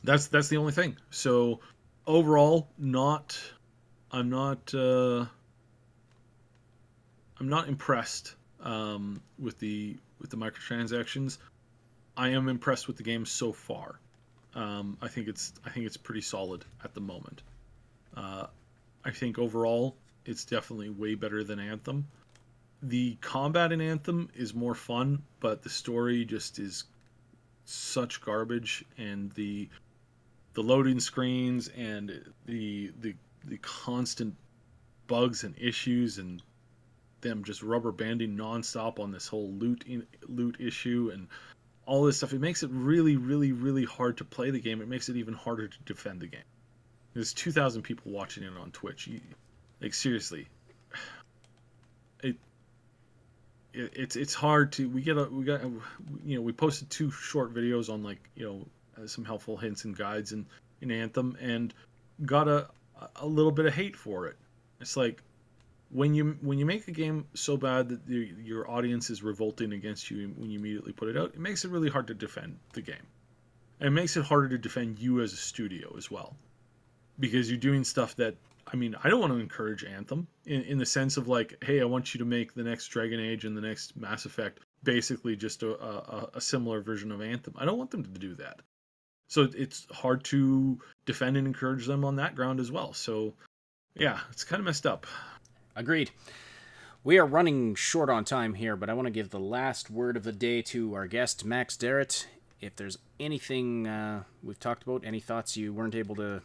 That's the only thing. So overall, I'm not impressed with the microtransactions. I am impressed with the game so far. I think it's pretty solid at the moment. I think overall it's definitely way better than Anthem. The combat in Anthem is more fun, but the story just is such garbage, and the loading screens and the constant bugs and issues and them just rubber banding nonstop on this whole loot issue and all this stuff. It makes it really, really, really hard to play the game. It makes it even harder to defend the game. There's 2,000 people watching it on Twitch. Like, seriously, it's hard to. We posted 2 short videos on some helpful hints and guides in Anthem, and got a little bit of hate for it. It's like, when you make a game so bad that your audience is revolting against you when you immediately put it out, it makes it really hard to defend the game. And it makes it harder to defend you as a studio as well. Because you're doing stuff that, I don't want to encourage Anthem in the sense of like, hey, I want you to make the next Dragon Age and the next Mass Effect basically just a similar version of Anthem. I don't want them to do that. So it's hard to defend and encourage them on that ground as well. So yeah, it's kind of messed up. Agreed. We are running short on time here, but I want to give the last word of the day to our guest, Max Derrat. If there's anything we've talked about, any thoughts you weren't able to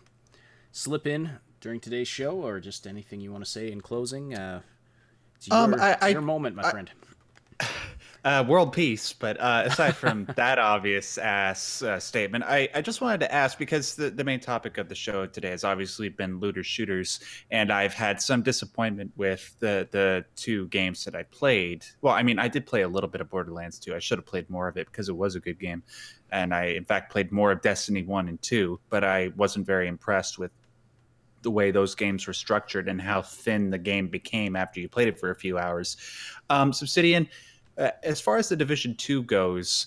slip in during today's show, or just anything you want to say in closing, it's your moment, my friend. World peace. But aside from that obvious ass statement, I just wanted to ask, because the main topic of the show today has obviously been looter shooters, and I've had some disappointment with the two games that I played. Well, I mean, I did play a little bit of Borderlands 2. I should have played more of it because it was a good game. And I, in fact, played more of Destiny 1 and 2, but I wasn't very impressed with the way those games were structured and how thin the game became after you played it for a few hours. Obsidian, as far as the Division 2 goes,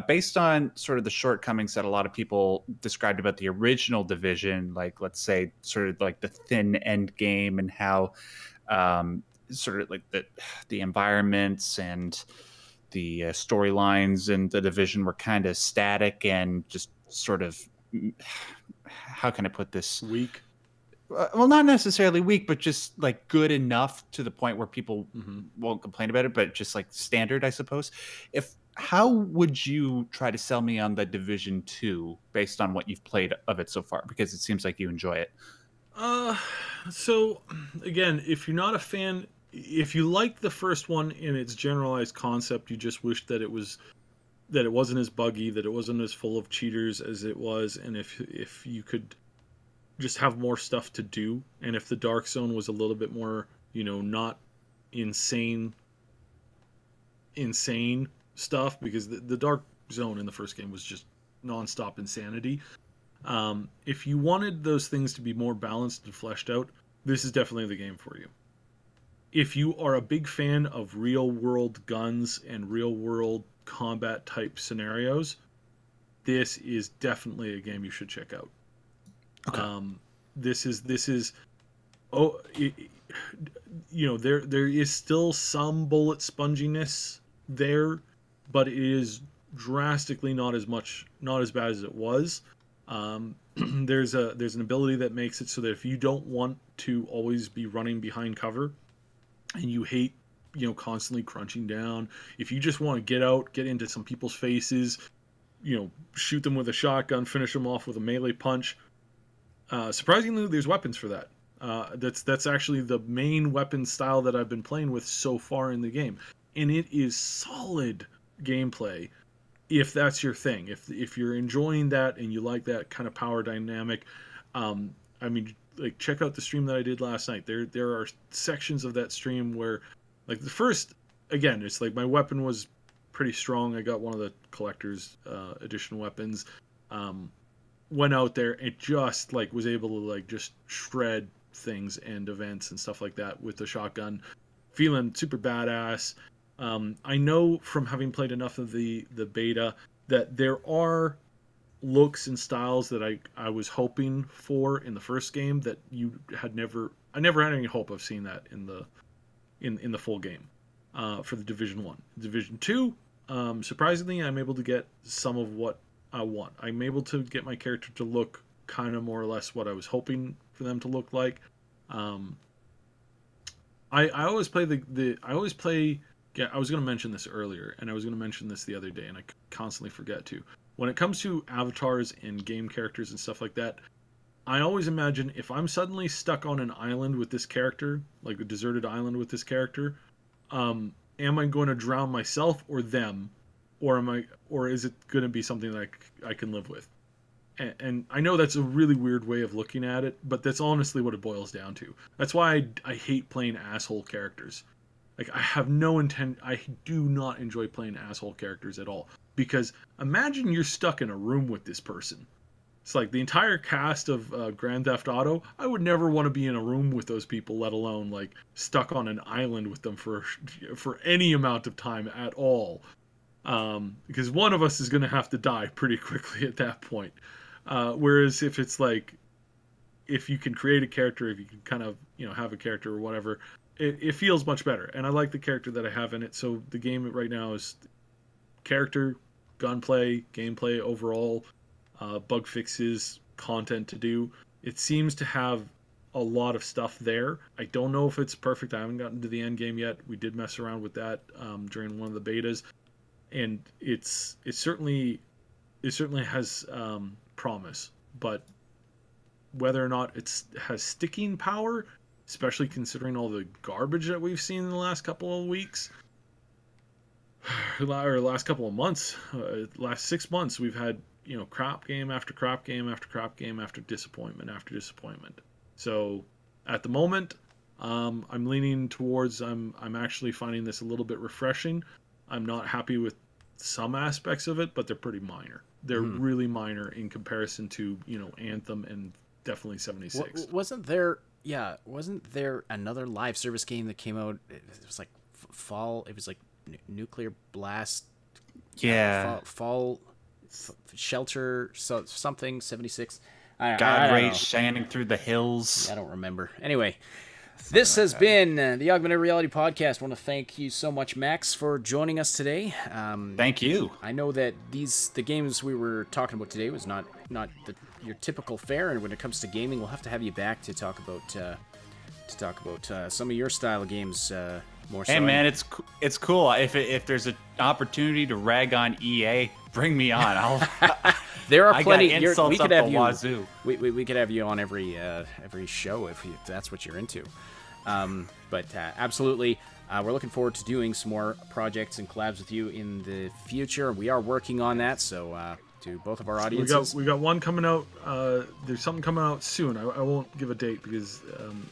based on sort of the shortcomings that a lot of people described about the original Division, like, let's say, sort of like the thin end game and how sort of like the environments and the storylines in the Division were kind of static and just sort of, how can I put this? Weak. Well, not necessarily weak, but just like good enough to the point where people won't complain about it, but just like standard, I suppose. How would you try to sell me on the Division 2 based on what you've played of it so far? Because it seems like you enjoy it. So again, if you're not a fan, if you like the first one in its generalized concept, you just wish that it wasn't as buggy, that it wasn't as full of cheaters as it was, and if you could just have more stuff to do, and if the Dark Zone was a little bit more, not insane stuff, because the Dark Zone in the first game was just nonstop insanity. If you wanted those things to be more balanced and fleshed out, this is definitely the game for you. If you are a big fan of real world guns and real world combat type scenarios, this is definitely a game you should check out. Okay. There is still some bullet sponginess there, but it is drastically not as bad as it was. There's an ability that makes it so that if you don't want to always be running behind cover, and you hate, constantly crunching down, if you just want to get into some people's faces, shoot them with a shotgun, finish them off with a melee punch. Surprisingly, there's weapons for that. That's actually the main weapon style that I've been playing with so far in the game, and it is solid gameplay. If that's your thing, if you're enjoying that and you like that kind of power dynamic, check out the stream that I did last night. There are sections of that stream where, like, the first, again, it's like my weapon was pretty strong. I got one of the collector's edition weapons. Went out there and just was able to just shred things and events and stuff like that with the shotgun, feeling super badass. I know from having played enough of the beta that there are looks and styles that I was hoping for in the first game that I never had any hope of seeing that in the full game for the Division 1. Division 2, surprisingly, I'm able to get some of what I want. I'm able to get my character to look kind of more or less what I was hoping for them to look like. I always play I was going to mention this earlier, and I was going to mention this the other day, and I constantly forget to. When it comes to avatars and game characters and stuff like that, I always imagine if I'm suddenly stuck on an island with this character, like a deserted island with this character, am I going to drown myself or them, or is it going to be something that I can live with? And I know that's a really weird way of looking at it, but that's honestly what it boils down to. That's why I hate playing asshole characters. I have no intent. I do not enjoy playing asshole characters at all. Because imagine you're stuck in a room with this person. It's like the entire cast of Grand Theft Auto. I would never want to be in a room with those people, let alone stuck on an island with them for any amount of time at all. Because one of us is going to have to die pretty quickly at that point. Whereas if it's if you can create a character, if you can kind of have a character or whatever, it feels much better. And I like the character that I have in it. So the game right now is character, gunplay, gameplay overall, bug fixes, content to do. It seems to have a lot of stuff there. I don't know if it's perfect. I haven't gotten to the end game yet. We did mess around with that during one of the betas, and it certainly has promise. But whether or not it has sticking power, especially considering all the garbage that we've seen in the last couple of weeks, or last couple of months, last 6 months, we've had, crap game after crap game after crap game after disappointment after disappointment. So at the moment, I'm leaning towards I'm actually finding this a little bit refreshing. I'm not happy with some aspects of it, but they're pretty minor. They're really minor in comparison to, Anthem and definitely 76. Wasn't there another live service game that came out? It was like fall. It was like Nuclear Blast. Yeah. Fall Shelter. Something 76. God Rage shining through the hills. I don't remember. Anyway. This has been the Augmented Reality Podcast. I want to thank you so much, Max, for joining us today. Thank you. I know that the games we were talking about today was not your typical fare, and when it comes to gaming, we'll have to have you back to talk about some of your style of games more so. Hey man, it's cool. If there's an opportunity to rag on EA, bring me on. There are plenty. I got insults we could up have the you. Wazoo. We could have you on every show if that's what you're into. But absolutely, we're looking forward to doing some more projects and collabs with you in the future. We are working on that, so to both of our audiences. We got one coming out. There's something coming out soon. I won't give a date because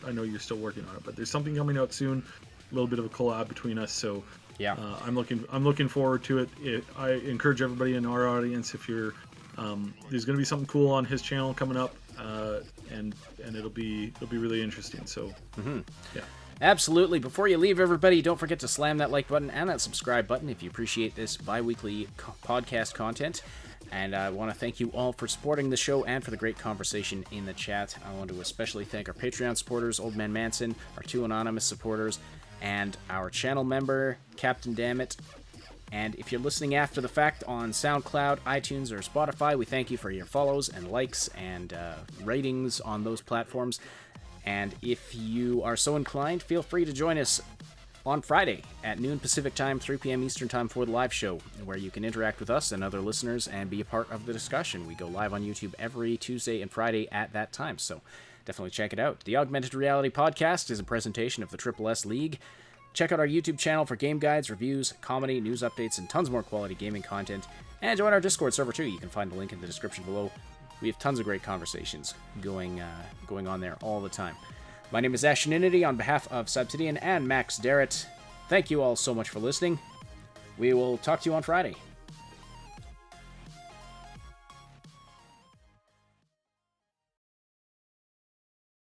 I know you're still working on it, but there's something coming out soon. A little bit of a collab between us, so yeah, I'm looking forward to it. I encourage everybody in our audience, if you're there's going to be something cool on his channel coming up, and it'll be really interesting. So yeah. Absolutely. Before you leave, everybody, don't forget to slam that like button and that subscribe button if you appreciate this bi-weekly podcast content. And I want to thank you all for supporting the show and for the great conversation in the chat. I want to especially thank our Patreon supporters, Old Man Manson, our 2 anonymous supporters, and our channel member, Captain Dammit. And if you're listening after the fact on SoundCloud, iTunes, or Spotify, we thank you for your follows and likes and ratings on those platforms. And if you are so inclined, feel free to join us on Friday at noon Pacific Time, 3 p.m. Eastern Time for the live show, where you can interact with us and other listeners and be a part of the discussion. We go live on YouTube every Tuesday and Friday at that time, so definitely check it out. The Augmented Reality Podcast is a presentation of the Triple S League. Check out our YouTube channel for game guides, reviews, comedy, news updates, and tons more quality gaming content. And join our Discord server too. You can find the link in the description below. We have tons of great conversations going on there all the time. My name is Asheninity on behalf of Subsidian and Max Derrat. Thank you all so much for listening. We will talk to you on Friday.